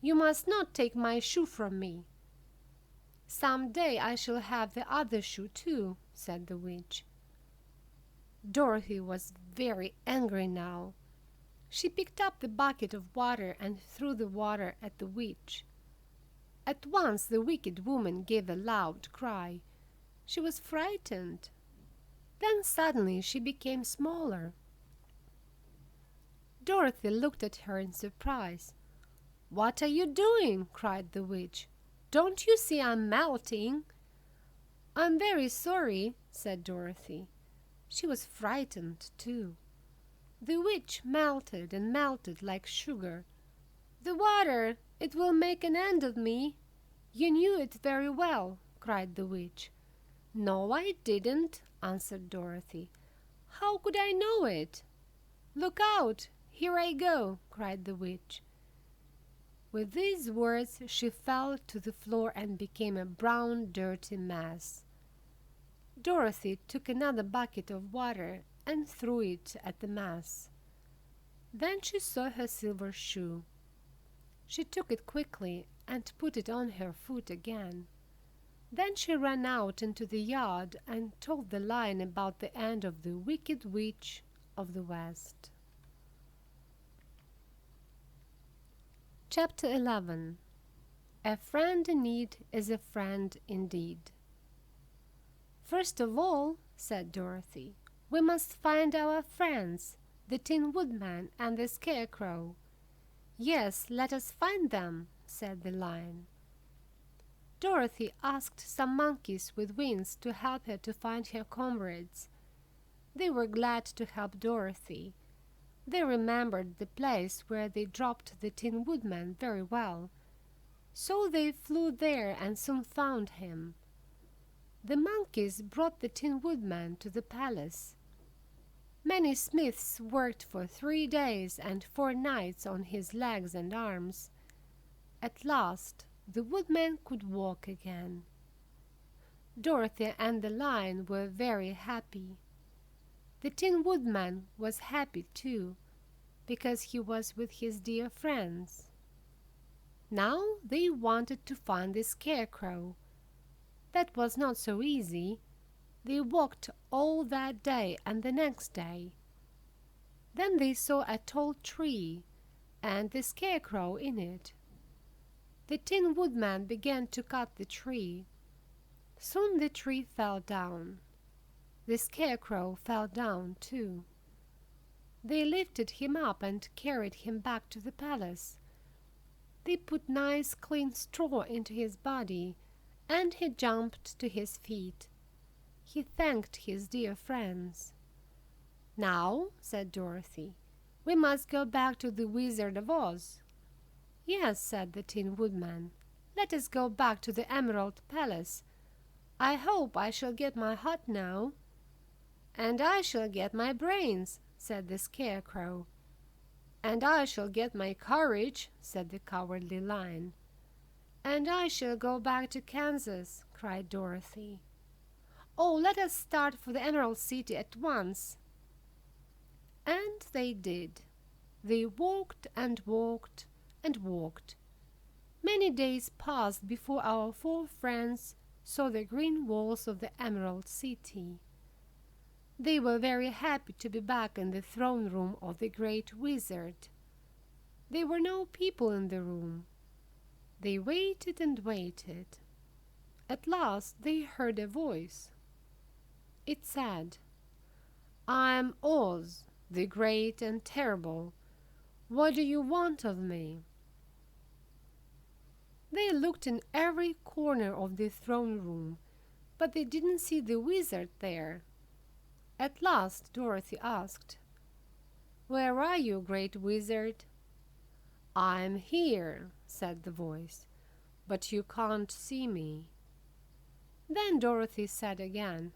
"You must not take my shoe from me." "Some day I shall have the other shoe too," said the witch. Dorothy was very angry now. She picked up the bucket of water and threw the water at the witch. At once the wicked woman gave a loud cry. She was frightened. Then suddenly she became smaller. Dorothy looked at her in surprise. "What are you doing?" cried the witch. "Don't you see I'm melting?" "I'm very sorry," said Dorothy. She was frightened too. The witch melted and melted like sugar. "The water, it will make an end of me." "You knew it very well," cried the witch. "No, I didn't," answered Dorothy. "How could I know it?" "Look out! Here I go!" cried the witch. With these words she fell to the floor and became a brown, dirty mass. Dorothy took another bucket of water and threw it at the mass. Then she saw her silver shoe. She took it quickly and put it on her foot again. Then she ran out into the yard and told the lion about the end of the Wicked Witch of the West. Chapter 11. A friend in need is a friend indeed. "First of all," said Dorothy, "we must find our friends, the Tin Woodman and the Scarecrow." "Yes, let us find them," said the lion. Dorothy asked some monkeys with wings to help her to find her comrades. They were glad to help Dorothy. They remembered the place where they dropped the Tin Woodman very well, so they flew there and soon found him. The monkeys brought the Tin Woodman to the palace. Many smiths worked for 3 days and 4 nights on his legs and arms. At last the Woodman could walk again. Dorothy and the Lion were very happy. The Tin Woodman was happy too, because he was with his dear friends. Now they wanted to find the Scarecrow. That was not so easy. They walked all that day and the next day. Then they saw a tall tree, and the Scarecrow in it. The Tin Woodman began to cut the tree. Soon the tree fell down. The Scarecrow fell down too. They lifted him up and carried him back to the palace. They put nice clean straw into his body, and he jumped to his feet. He thanked his dear friends. "Now," said Dorothy, "we must go back to the Wizard of Oz." "Yes," said the Tin Woodman, "let us go back to the Emerald Palace. I hope I shall get my heart now." "And I shall get my brains," said the Scarecrow. "And I shall get my courage," said the Cowardly Lion. "And I shall go back to Kansas," cried Dorothy. "Oh, let us start for the Emerald City at once." And they did. They walked and walked and walked. Many days passed before our four friends saw the green walls of the Emerald City. They were very happy to be back in the throne room of the great wizard. There were no people in the room. They waited and waited. At last they heard a voice. It said, "I am Oz, the great and terrible. What do you want of me?" They looked in every corner of the throne room, but they didn't see the wizard there. At last Dorothy asked, "Where are you, great wizard?" "I'm here," said the voice, "but you can't see me." Then Dorothy said again,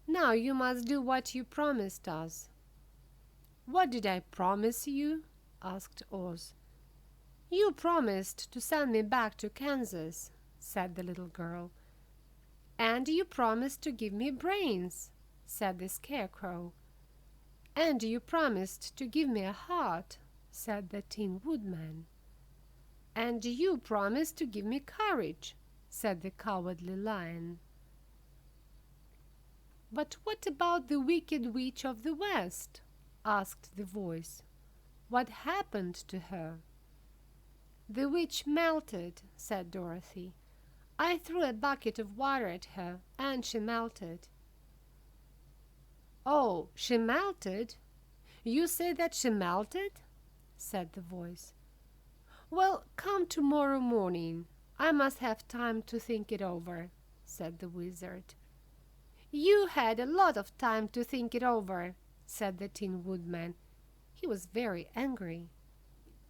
"Now you must do what you promised us." "What did I promise you?" asked Oz. "You promised to send me back to Kansas," said the little girl. "And you promised to give me brains," said the Scarecrow. "And you promised to give me a heart," said the Tin Woodman. "And you promised to give me courage," said the Cowardly Lion. "But what about the Wicked Witch of the West?" asked the voice. "What happened to her?" "The witch melted," said Dorothy. "I threw a bucket of water at her, and she melted." "Oh, she melted? You say that she melted?" said the voice. "Well, come tomorrow morning. I must have time to think it over," said the wizard. "You had a lot of time to think it over," said the Tin Woodman. He was very angry.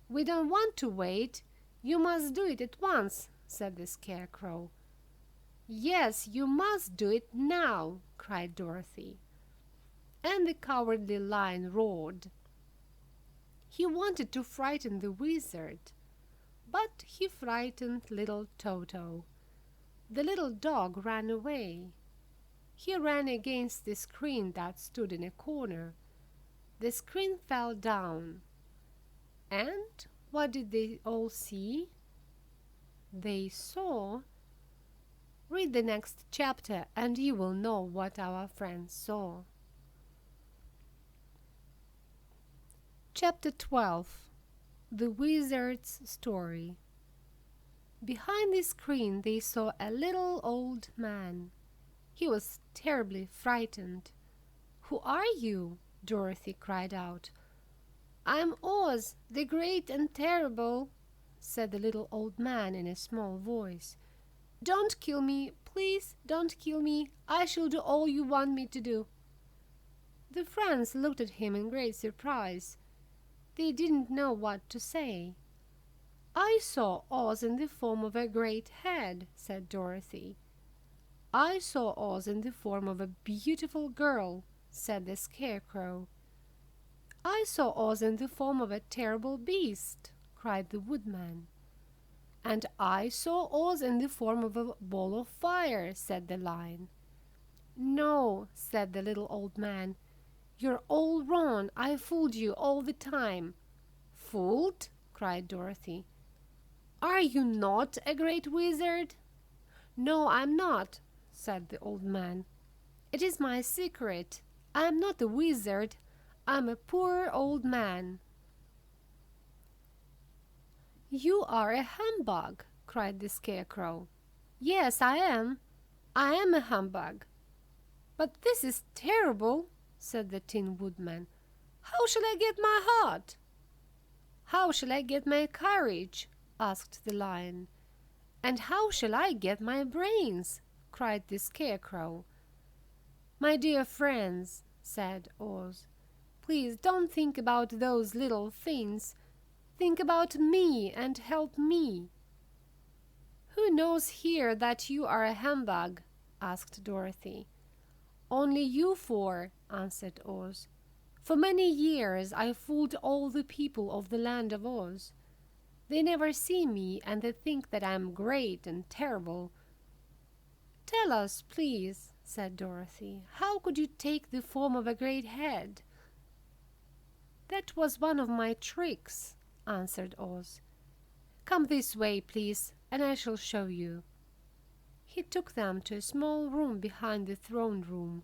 "We don't want to wait. You must do it at once," said the Scarecrow. "Yes, you must do it now," cried Dorothy. And the Cowardly Lion roared. He wanted to frighten the wizard, but he frightened little Toto. The little dog ran away. He ran against the screen that stood in a corner. The screen fell down. And what did they all see? They saw— Read the next chapter and you will know what our friends saw. Chapter 12. The Wizard's Story. Behind the screen they saw a little old man. He was terribly frightened. "Who are you?" Dorothy cried out. "I'm Oz, the great and terrible," said the little old man in a small voice. "Don't kill me, please don't kill me. I shall do all you want me to do." The friends looked at him in great surprise. They didn't know what to say. "I saw Oz in the form of a great head," said Dorothy. "I saw Oz in the form of a beautiful girl," said the Scarecrow. "I saw Oz in the form of a terrible beast," cried the Woodman. "And I saw Oz in the form of a ball of fire," said the Lion. "No," said the little old man. "You're all wrong. I fooled you all the time." "Fooled?" cried Dorothy. "Are you not a great wizard?" "No, I'm not," said the old man. "It is my secret. I'm not a wizard. I'm a poor old man." "You are a humbug!" cried the Scarecrow. "Yes, I am. I am a humbug." "But this is terrible," said the Tin Woodman. "How shall I get my heart?" "How shall I get my courage?" asked the Lion. "And how shall I get my brains?" cried the Scarecrow. "My dear friends," said Oz, "please don't think about those little things. Think about me and help me." "Who knows here that you are a humbug?" asked Dorothy. "Only you four," answered Oz. "For many years I fooled all the people of the land of Oz. They never see me, and they think that I am great and terrible." "Tell us, please," said Dorothy, "how could you take the form of a great head?" "That was one of my tricks," answered Oz. "Come this way, please, and I shall show you." He took them to a small room behind the throne room.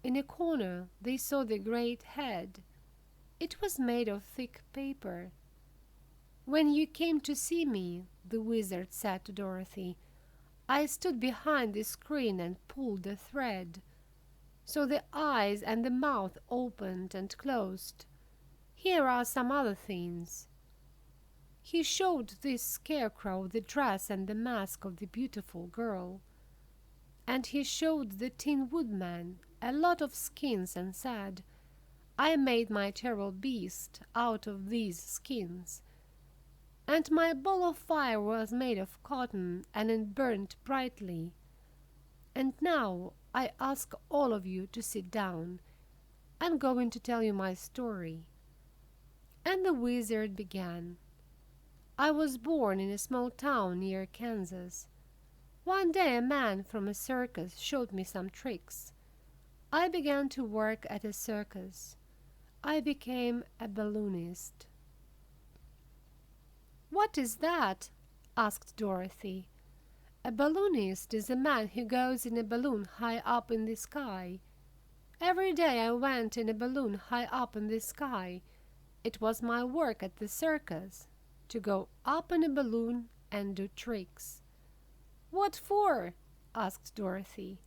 In a corner they saw the great head. It was made of thick paper. "When you came to see me," the wizard said to Dorothy, "I stood behind the screen and pulled the thread. So the eyes and the mouth opened and closed. Here are some other things." He showed this Scarecrow the dress and the mask of the beautiful girl. And he showed the Tin Woodman a lot of skins and said, "I made my terrible beast out of these skins. And my ball of fire was made of cotton, and it burned brightly. And now I ask all of you to sit down. I'm going to tell you my story." And the wizard began. "I was born in a small town near Kansas. One day a man from a circus showed me some tricks. I began to work at a circus. I became a balloonist." "What is that?" asked Dorothy. "A balloonist is a man who goes in a balloon high up in the sky. Every day I went in a balloon high up in the sky. It was my work at the circus, to go up in a balloon and do tricks." "What for?" asked Dorothy.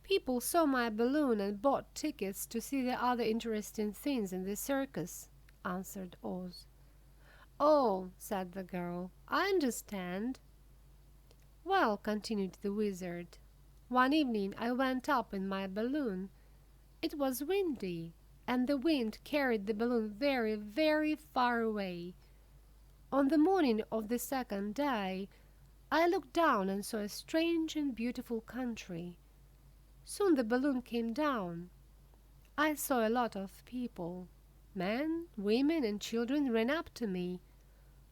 "People saw my balloon and bought tickets to see the other interesting things in the circus," answered Oz. "Oh," said the girl, "I understand." "Well," continued the wizard, "one evening I went up in my balloon. It was windy, and the wind carried the balloon very, very far away. On the morning of the second day I looked down and saw a strange and beautiful country. Soon the balloon came down. I saw a lot of people. Men, women, and children ran up to me.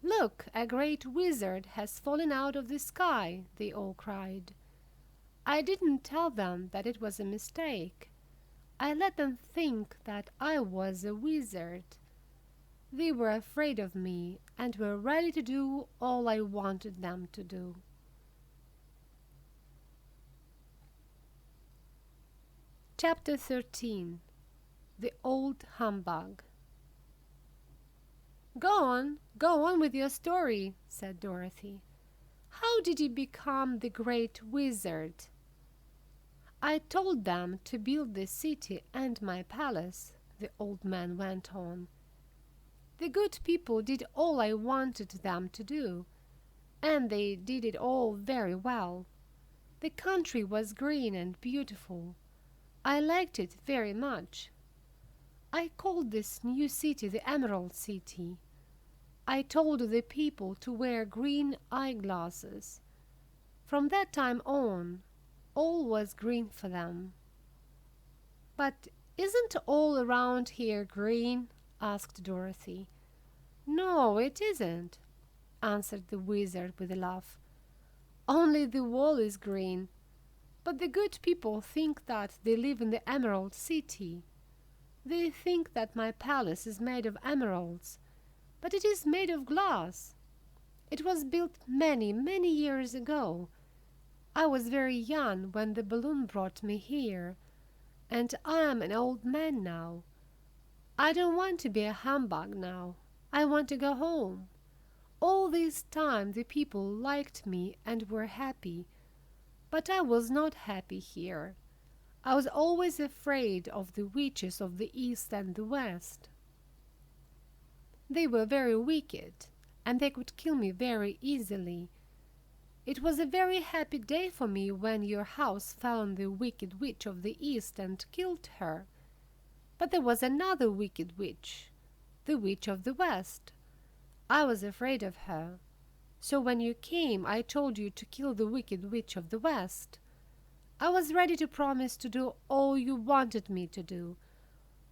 'Look, a great wizard has fallen out of the sky!' they all cried. I didn't tell them that it was a mistake. I let them think that I was a wizard. They were afraid of me and were ready to do all I wanted them to do." Chapter 13. The Old Humbug. Go on with your story," said Dorothy. "How did you become the great wizard?" "I told them to build the city and my palace," the old man went on. "The good people did all I wanted them to do, and they did it all very well. The country was green and beautiful. I liked it very much. I called this new city the Emerald City. I told the people to wear green eyeglasses. From that time on, all was green for them." "But isn't all around here green?" asked Dorothy. "No, it isn't. answered the wizard with a laugh. "Only the wall is green. But the good people think that they live in the Emerald City. They think that my palace is made of emeralds, but it is made of glass. It was built many, many years ago. I was very young when the balloon brought me here, and I am an old man now. I don't want to be a humbug now. I want to go home. All this time the people liked me and were happy, but I was not happy here. I was always afraid of the witches of the East and the West. They were very wicked, and they could kill me very easily. It was a very happy day for me when your house fell on the wicked witch of the East and killed her. But there was another wicked witch, the witch of the West. I was afraid of her. So when you came, I told you to kill the wicked witch of the West. I was ready to promise to do all you wanted me to do.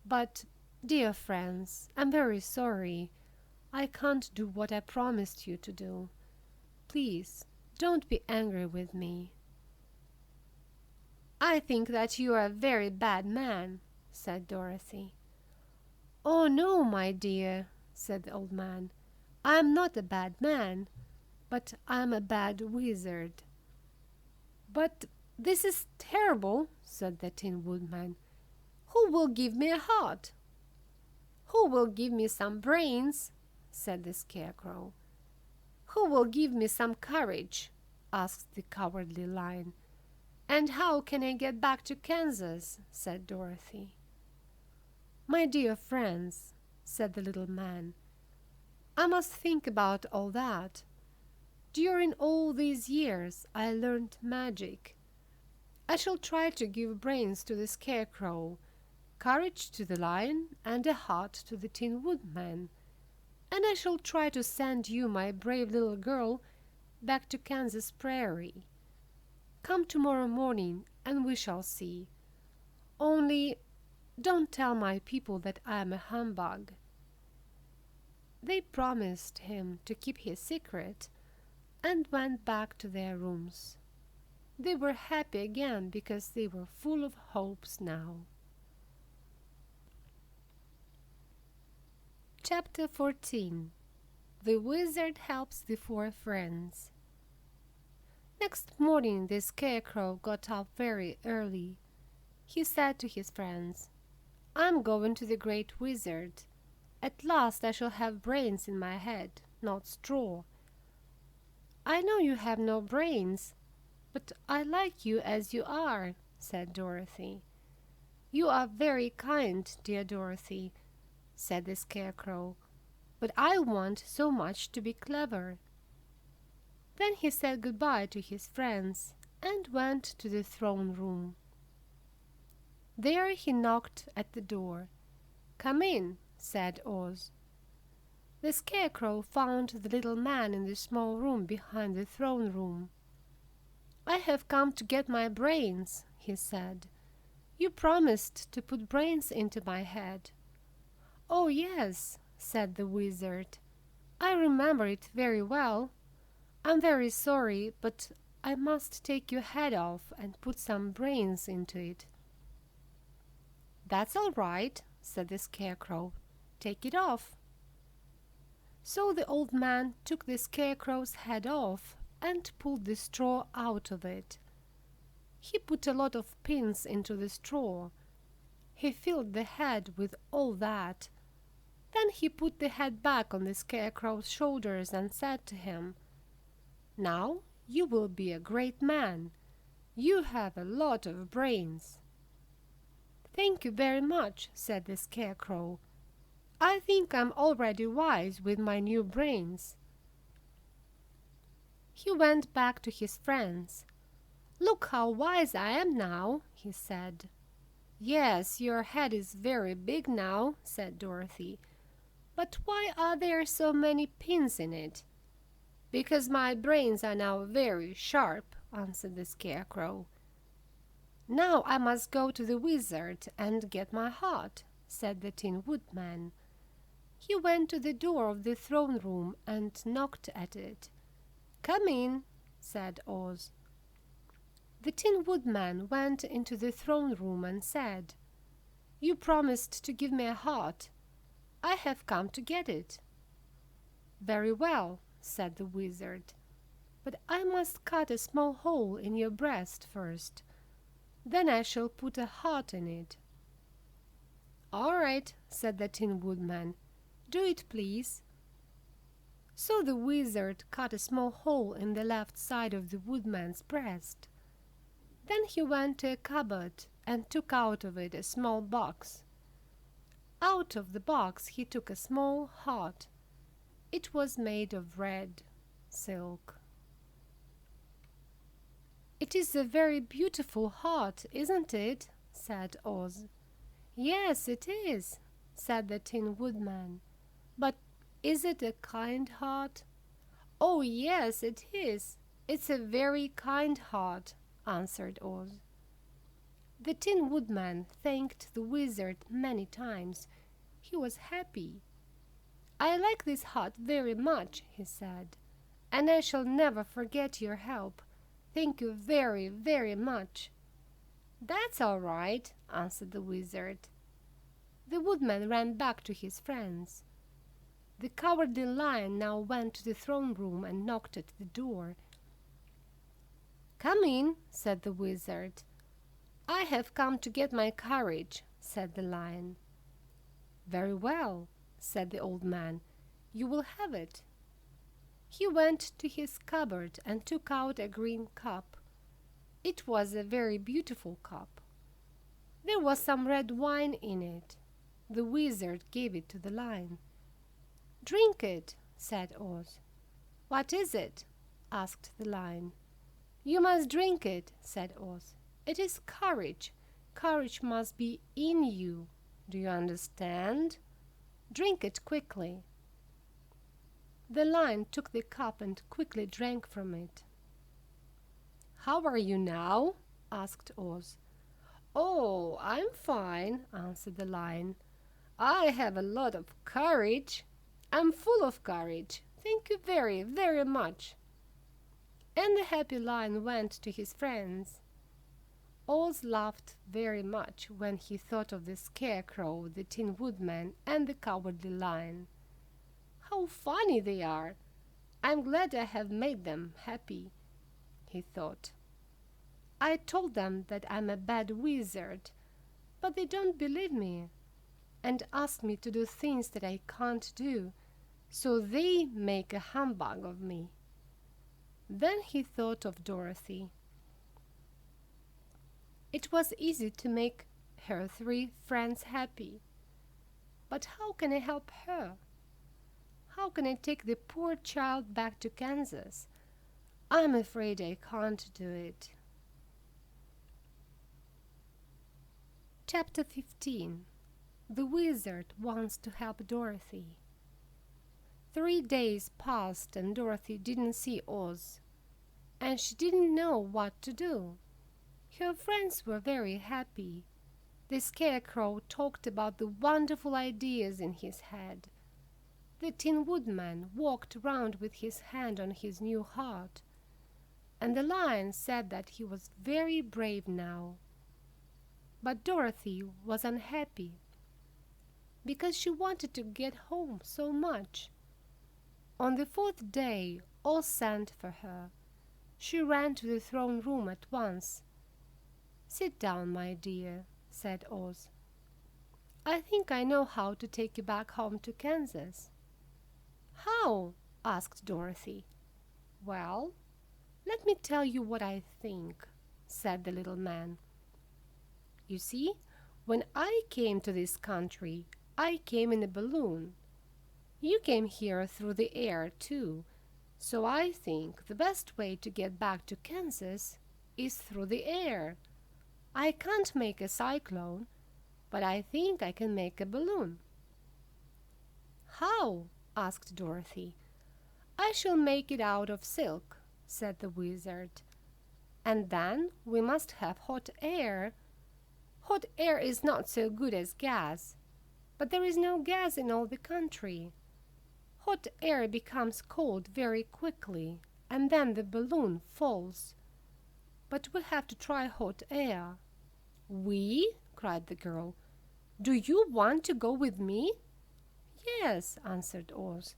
But, dear friends, I'm very sorry. I can't do what I promised you to do. Please, don't be angry with me." "I think that you are a very bad man," said Dorothy. "Oh, no, my dear," said the old man. "I am not a bad man, but I am a bad wizard." "But this is terrible," said the Tin Woodman. "Who will give me a heart?" "Who will give me some brains?" said the Scarecrow. "Who will give me some courage?" asked the Cowardly Lion. "And how can I get back to Kansas?" said Dorothy. "My dear friends," said the little man, "I must think about all that. During all these years I learned magic. I shall try to give brains to the Scarecrow, courage to the Lion, and a heart to the Tin Woodman. And I shall try to send you, my brave little girl, back to Kansas Prairie. Come tomorrow morning and we shall see. Only don't tell my people that I am a humbug." They promised him to keep his secret and went back to their rooms. They were happy again because they were full of hopes now. Chapter 14. The Wizard Helps the Four Friends. Next morning the Scarecrow got up very early. He said to his friends, "I'm going to the Great Wizard. At last I shall have brains in my head, not straw." "I know you have no brains, but I like you as you are," said Dorothy. "You are very kind, dear Dorothy," said the Scarecrow, "but I want so much to be clever." Then he said goodbye to his friends and went to the throne room. There he knocked at the door. "Come in," said Oz. The Scarecrow found the little man in the small room behind the throne room. "I have come to get my brains," he said. "You promised to put brains into my head." "Oh, yes," said the wizard. "I remember it very well. I'm very sorry, but I must take your head off and put some brains into it." "That's all right," said the Scarecrow. "Take it off." So the old man took the Scarecrow's head off and pulled the straw out of it. He put a lot of pins into the straw. He filled the head with all that. Then he put the head back on the Scarecrow's shoulders and said to him, "Now you will be a great man. You have a lot of brains." "Thank you very much," said the Scarecrow. "I think I'm already wise with my new brains." He went back to his friends. "Look how wise I am now," he said. "Yes, your head is very big now," said Dorothy. "But why are there so many pins in it?" "Because my brains are now very sharp," answered the Scarecrow. "Now I must go to the wizard and get my heart," said the Tin Woodman. He went to the door of the throne room and knocked at it. "Come in," said Oz. The Tin Woodman went into the throne room and said, "You promised to give me a heart. I have come to get it." "Very well," said the Wizard, "but I must cut a small hole in your breast first. Then I shall put a heart in it." "All right," said the Tin Woodman. "Do it, please." So the Wizard cut a small hole in the left side of the Woodman's breast. Then he went to a cupboard and took out of it a small box. Out of the box he took a small heart. It was made of red silk. "It is a very beautiful heart, isn't it?" said Oz. "Yes, it is," said the Tin Woodman. "But is it a kind heart?" "Oh, yes, it is. It's a very kind heart," answered Oz. The Tin Woodman thanked the Wizard many times. He was happy. "I like this heart very much," he said, "and I shall never forget your help. Thank you very, very much." "That's all right," answered the Wizard. The Woodman ran back to his friends. The Cowardly Lion now went to the throne room and knocked at the door. "Come in," said the Wizard. "I have come to get my courage," said the Lion. "Very well," said the old man. "You will have it." He went to his cupboard and took out a green cup. It was a very beautiful cup. There was some red wine in it. The Wizard gave it to the Lion. "Drink it," said Oz. "What is it?" asked the Lion. "You must drink it," said Oz. "It is courage. Courage must be in you. Do you understand? Drink it quickly." The Lion took the cup and quickly drank from it. "How are you now?" asked Oz. "Oh, I'm fine," answered the Lion. "I have a lot of courage. I'm full of courage. Thank you very, very much." And the happy Lion went to his friends. Oz laughed very much when he thought of the Scarecrow, the Tin Woodman, and the Cowardly Lion. "How funny they are! I'm glad I have made them happy," he thought. "I told them that I'm a bad wizard, but they don't believe me and ask me to do things that I can't do, so they make a humbug of me." Then he thought of Dorothy. It was easy to make her 3 friends happy. But how can I help her? How can I take the poor child back to Kansas? I'm afraid I can't do it. Chapter 15. The Wizard Wants to Help Dorothy. 3 days passed and Dorothy didn't see Oz, and she didn't know what to do. Her friends were very happy. The Scarecrow talked about the wonderful ideas in his head. The Tin Woodman walked around with his hand on his new heart, and the Lion said that he was very brave now. But Dorothy was unhappy because she wanted to get home so much. On the 4th day, Oz sent for her. She ran to the throne room at once. "Sit down, my dear," said Oz. "I think I know how to take you back home to Kansas." "How?" asked Dorothy. "Well, let me tell you what I think," said the little man. "You see, when I came to this country, I came in a balloon. You came here through the air, too, so I think the best way to get back to Kansas is through the air. I can't make a cyclone, but I think I can make a balloon." "How?" asked Dorothy. "I shall make it out of silk," said the Wizard. "And then we must have hot air. Hot air is not so good as gas. but there is no gas in all the country. Hot air becomes cold very quickly, and then the balloon falls. But we have to try hot air." "We?" cried the girl. "Do you want to go with me?" "Yes," answered Oz.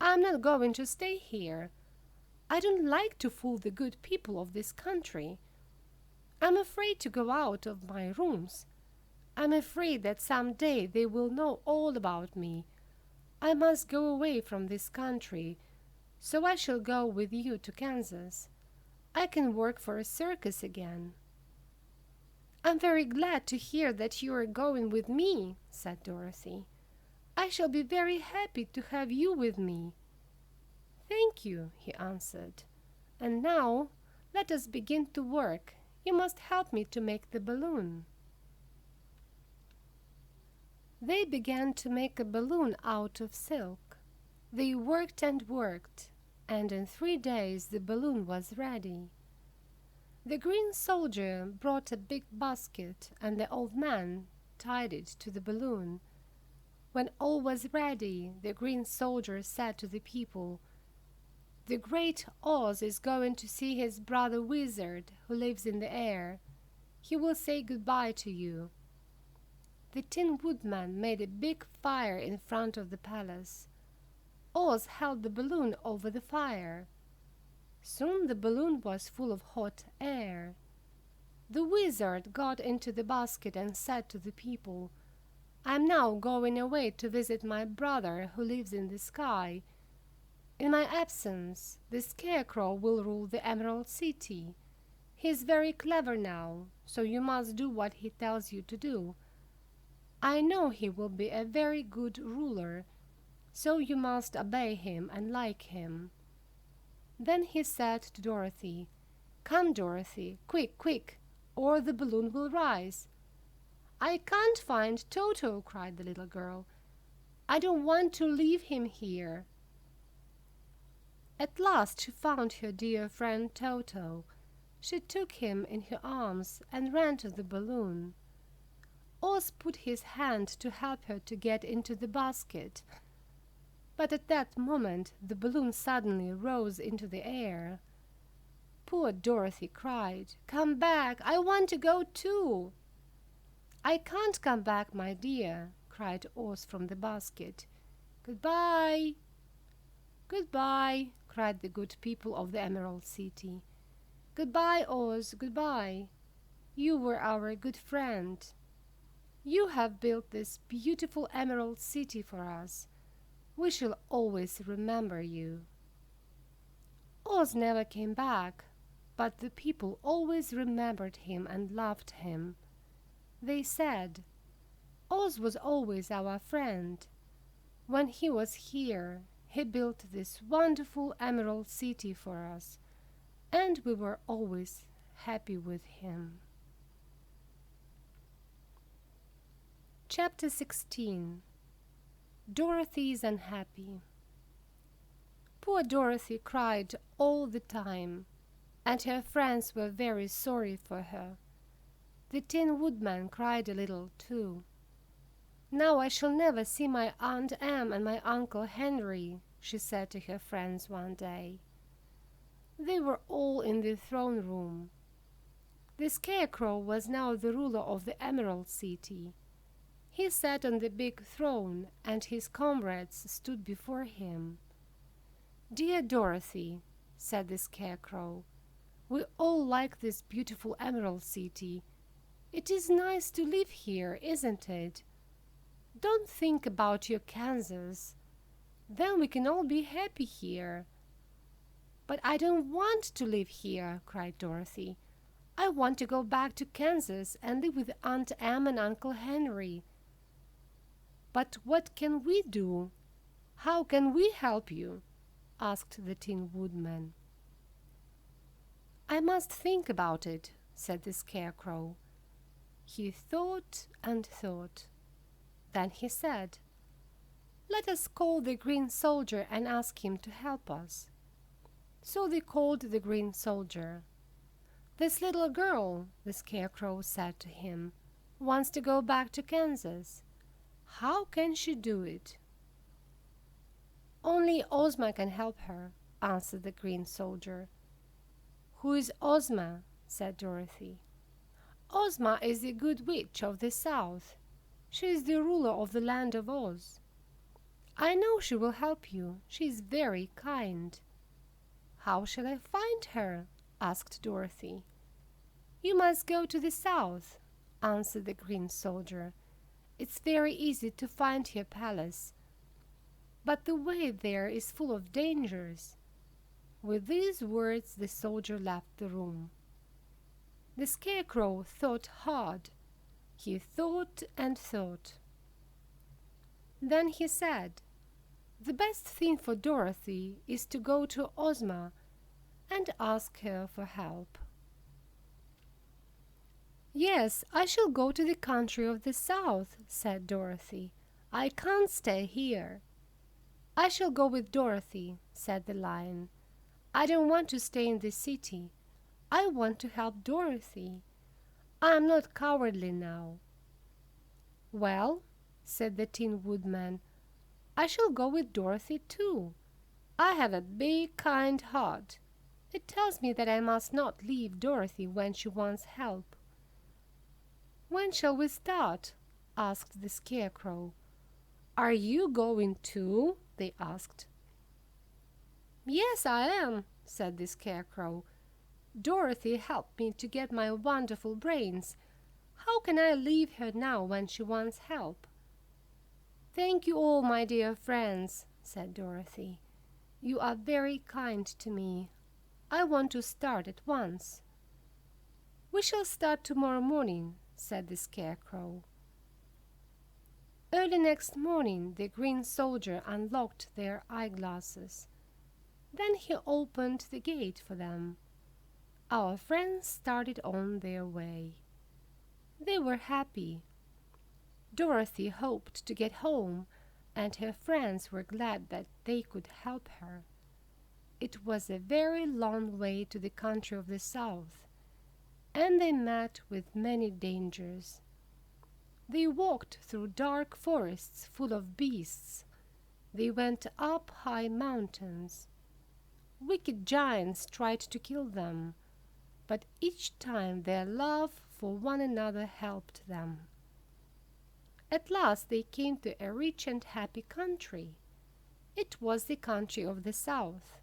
"I'm not going to stay here. I don't like to fool the good people of this country. I'm afraid to go out of my rooms. I'm afraid that some day they will know all about me. I must go away from this country, so I shall go with you to Kansas. I can work for a circus again." "I'm very glad to hear that you are going with me," said Dorothy. "I shall be very happy to have you with me." "Thank you," he answered. "And now let us begin to work. You must help me to make the balloon." They began to make a balloon out of silk. They worked and worked, and in 3 days the balloon was ready. The green soldier brought a big basket, and the old man tied it to the balloon. When all was ready, the green soldier said to the people, "The great Oz is going to see his brother wizard, who lives in the air. He will say goodbye to you." The Tin Woodman made a big fire in front of the palace. Oz held the balloon over the fire. Soon the balloon was full of hot air. The wizard got into the basket and said to the people, "I'm now going away to visit my brother who lives in the sky. In my absence, the Scarecrow will rule the Emerald City. He is very clever now, so you must do what he tells you to do. I know he will be a very good ruler, so you must obey him and like him." Then he said to Dorothy, "Come, Dorothy, quick, quick, or the balloon will rise." "I can't find Toto," cried the little girl. "I don't want to leave him here." At last she found her dear friend Toto. She took him in her arms and ran to the balloon. Oz put his hand to help her to get into the basket, but at that moment the balloon suddenly rose into the air. Poor Dorothy cried, "Come back! I want to go too!" "I can't come back, my dear," cried Oz from the basket. "Goodbye!" "Goodbye!" cried the good people of the Emerald City. "Goodbye, Oz, goodbye! You were our good friend. You have built this beautiful Emerald City for us. We shall always remember you." Oz never came back, but the people always remembered him and loved him. They said, "Oz was always our friend. When he was here, he built this wonderful Emerald City for us, and we were always happy with him." Chapter 16. Dorothy is Unhappy. Poor Dorothy cried all the time, and her friends were very sorry for her. The Tin Woodman cried a little too. "Now I shall never see my Aunt Em and my Uncle Henry," she said to her friends one day. They were all in the throne room. The Scarecrow was now the ruler of the Emerald City. He sat on the big throne, and his comrades stood before him. "Dear Dorothy," said the Scarecrow, "we all like this beautiful Emerald City. It is nice to live here, isn't it? Don't think about your Kansas. Then we can all be happy here." "But I don't want to live here," cried Dorothy. "I want to go back to Kansas and live with Aunt Em and Uncle Henry." "But what can we do? How can we help you?" asked the Tin Woodman. "I must think about it," said the Scarecrow. He thought and thought. Then he said, "Let us call the Green Soldier and ask him to help us." So they called the Green Soldier. "This little girl," the Scarecrow said to him, "wants to go back to Kansas. How can she do it?" "Only Ozma can help her," answered the green soldier. "Who is Ozma?" said Dorothy. "Ozma is the good witch of the South. She is the ruler of the land of Oz. I know she will help you. She is very kind." "How shall I find her?" asked Dorothy. "You must go to the South," answered the green soldier. "It's very easy to find her palace, but the way there is full of dangers." With these words the soldier left the room. The Scarecrow thought hard. He thought and thought. Then he said, "The best thing for Dorothy is to go to Ozma and ask her for help." "Yes, I shall go to the country of the South," said Dorothy. "I can't stay here." "I shall go with Dorothy," said the lion. "I don't want to stay in the city. I want to help Dorothy. I am not cowardly now." "Well," said the Tin Woodman, "I shall go with Dorothy too. I have a big, kind heart. It tells me that I must not leave Dorothy when she wants help." "When shall we start?" asked the Scarecrow. "Are you going too?" they asked. "Yes, I am," said the Scarecrow. "Dorothy helped me to get my wonderful brains. How can I leave her now when she wants help?" "Thank you all, my dear friends," said Dorothy. "You are very kind to me. I want to start at once." "We shall start tomorrow morning," said the Scarecrow. Early next morning the green soldier unlocked their eyeglasses. Then he opened the gate for them. Our friends started on their way. They were happy. Dorothy hoped to get home, and her friends were glad that they could help her. It was a very long way to the country of the South, and they met with many dangers. They walked through dark forests full of beasts. They went up high mountains. Wicked giants tried to kill them, but each time their love for one another helped them. At last they came to a rich and happy country. It was the country of the South.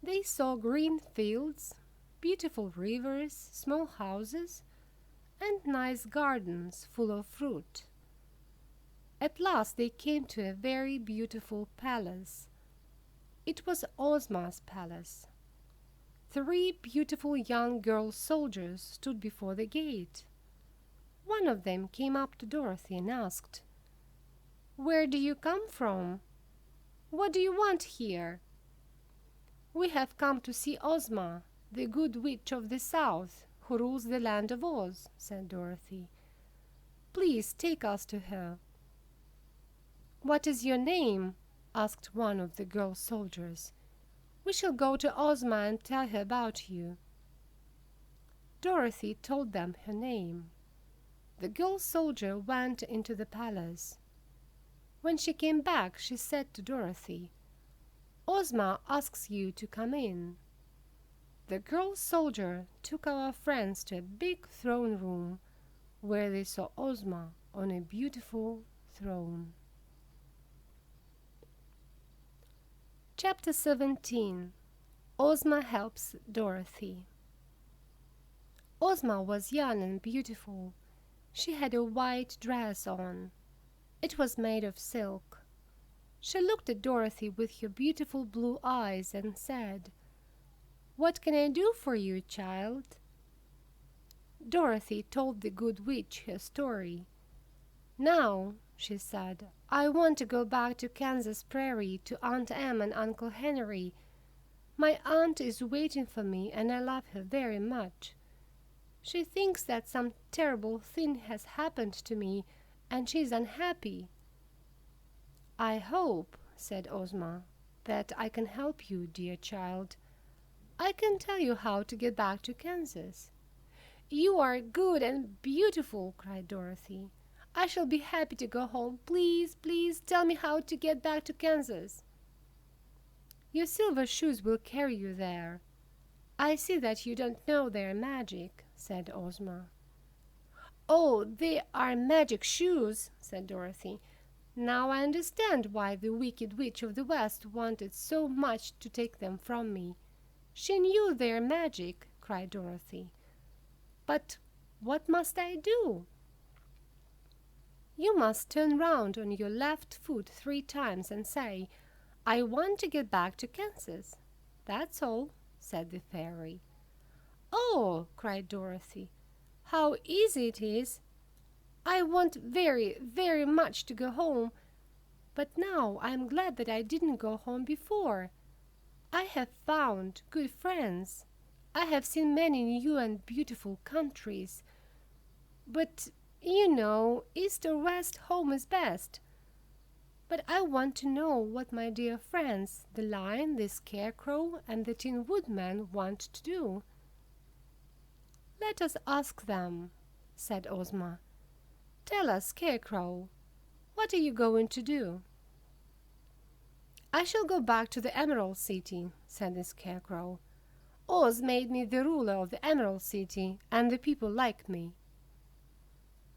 They saw green fields, beautiful rivers, small houses, and nice gardens full of fruit. At last they came to a very beautiful palace. It was Ozma's palace. 3 beautiful young girl soldiers stood before the gate. One of them came up to Dorothy and asked, "Where do you come from? What do you want here?" "We have come to see Ozma, the good witch of the South, who rules the land of Oz," said Dorothy. "Please take us to her." "What is your name?" asked one of the girl soldiers. "We shall go to Ozma and tell her about you." Dorothy told them her name. The girl soldier went into the palace. When she came back, she said to Dorothy, "Ozma asks you to come in." The girl soldier took our friends to a big throne room where they saw Ozma on a beautiful throne. Chapter 17. Ozma Helps Dorothy. Ozma was young and beautiful. She had a white dress on. It was made of silk. She looked at Dorothy with her beautiful blue eyes and said, "What can I do for you, child?" Dorothy told the good witch her story. "Now," she said, "I want to go back to Kansas Prairie to Aunt Em and Uncle Henry. My aunt is waiting for me and I love her very much. She thinks that some terrible thing has happened to me and she is unhappy." "I hope," said Ozma, "that I can help you, dear child. I can tell you how to get back to Kansas." "You are good and beautiful," cried Dorothy. I shall be happy to go home. Please, please tell me how to get back to Kansas." "Your silver shoes will carry you there. I see that you don't know their magic," said Ozma. "Oh, they are magic shoes," said Dorothy. "Now I understand why the Wicked Witch of the West wanted so much to take them from me. She knew their magic," cried Dorothy. "But what must I do?" "You must turn round on your left foot 3 times and say, 'I want to get back to Kansas.' That's all," said the fairy. "Oh!" cried Dorothy. "How easy it is! I want very, very much to go home, but now I am glad that I didn't go home before. I have found good friends. I have seen many new and beautiful countries. But, you know, east or west, home is best. But I want to know what my dear friends, the Lion, the Scarecrow, and the Tin Woodman, want to do." "Let us ask them," said Ozma. "Tell us, Scarecrow, what are you going to do?" "I shall go back to the Emerald City," said the Scarecrow. "Oz made me the ruler of the Emerald City, and the people like me."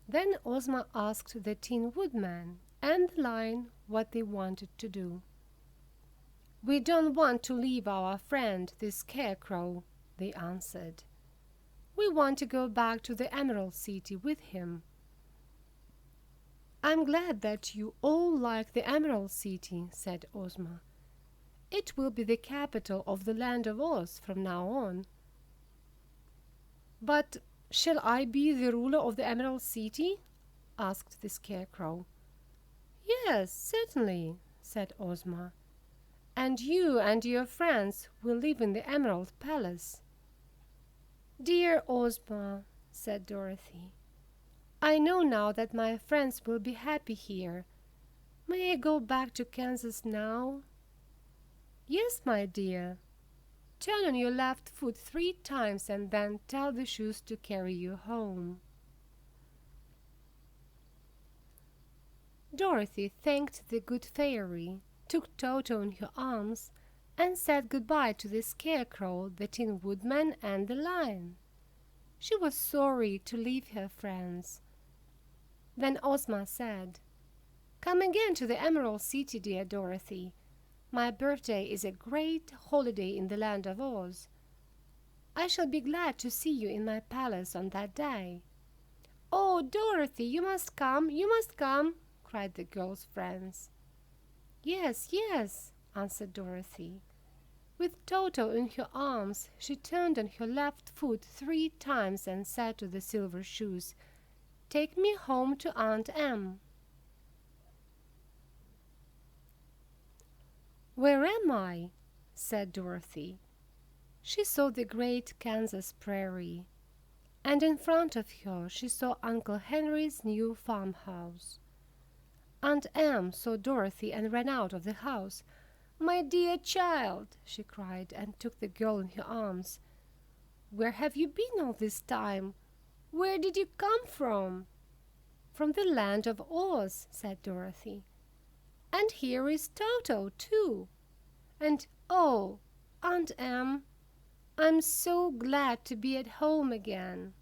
Then Ozma asked the Tin Woodman and the Lion what they wanted to do. "We don't want to leave our friend, the Scarecrow," they answered. "We want to go back to the Emerald City with him." "I'm glad that you all like the Emerald City," said Ozma. "It will be the capital of the land of Oz from now on." "But shall I be the ruler of the Emerald City?" asked the Scarecrow. "Yes, certainly," said Ozma. "And you and your friends will live in the Emerald Palace." "Dear Ozma," said Dorothy, "I know now that my friends will be happy here. May I go back to Kansas now?" "Yes, my dear. Turn on your left foot 3 times and then tell the shoes to carry you home." Dorothy thanked the good fairy, took Toto in her arms, and said goodbye to the Scarecrow, the Tin Woodman, and the Lion. She was sorry to leave her friends. Then Ozma said, "Come again to the Emerald City, dear Dorothy. My birthday is a great holiday in the land of Oz. I shall be glad to see you in my palace on that day." "Oh, Dorothy, you must come, you must come!" cried the girl's friends. "Yes, yes," answered Dorothy. With Toto in her arms, she turned on her left foot 3 times and said to the silver shoes, "Take me home to Aunt Em." "Where am I?" said Dorothy. She saw the great Kansas prairie, and in front of her she saw Uncle Henry's new farmhouse. Aunt Em saw Dorothy and ran out of the house. "My dear child!" she cried, and took the girl in her arms. "Where have you been all this time? Where did you come from?" "From the land of Oz," said Dorothy. "And here is Toto, too. And oh, Aunt Em, I'm so glad to be at home again."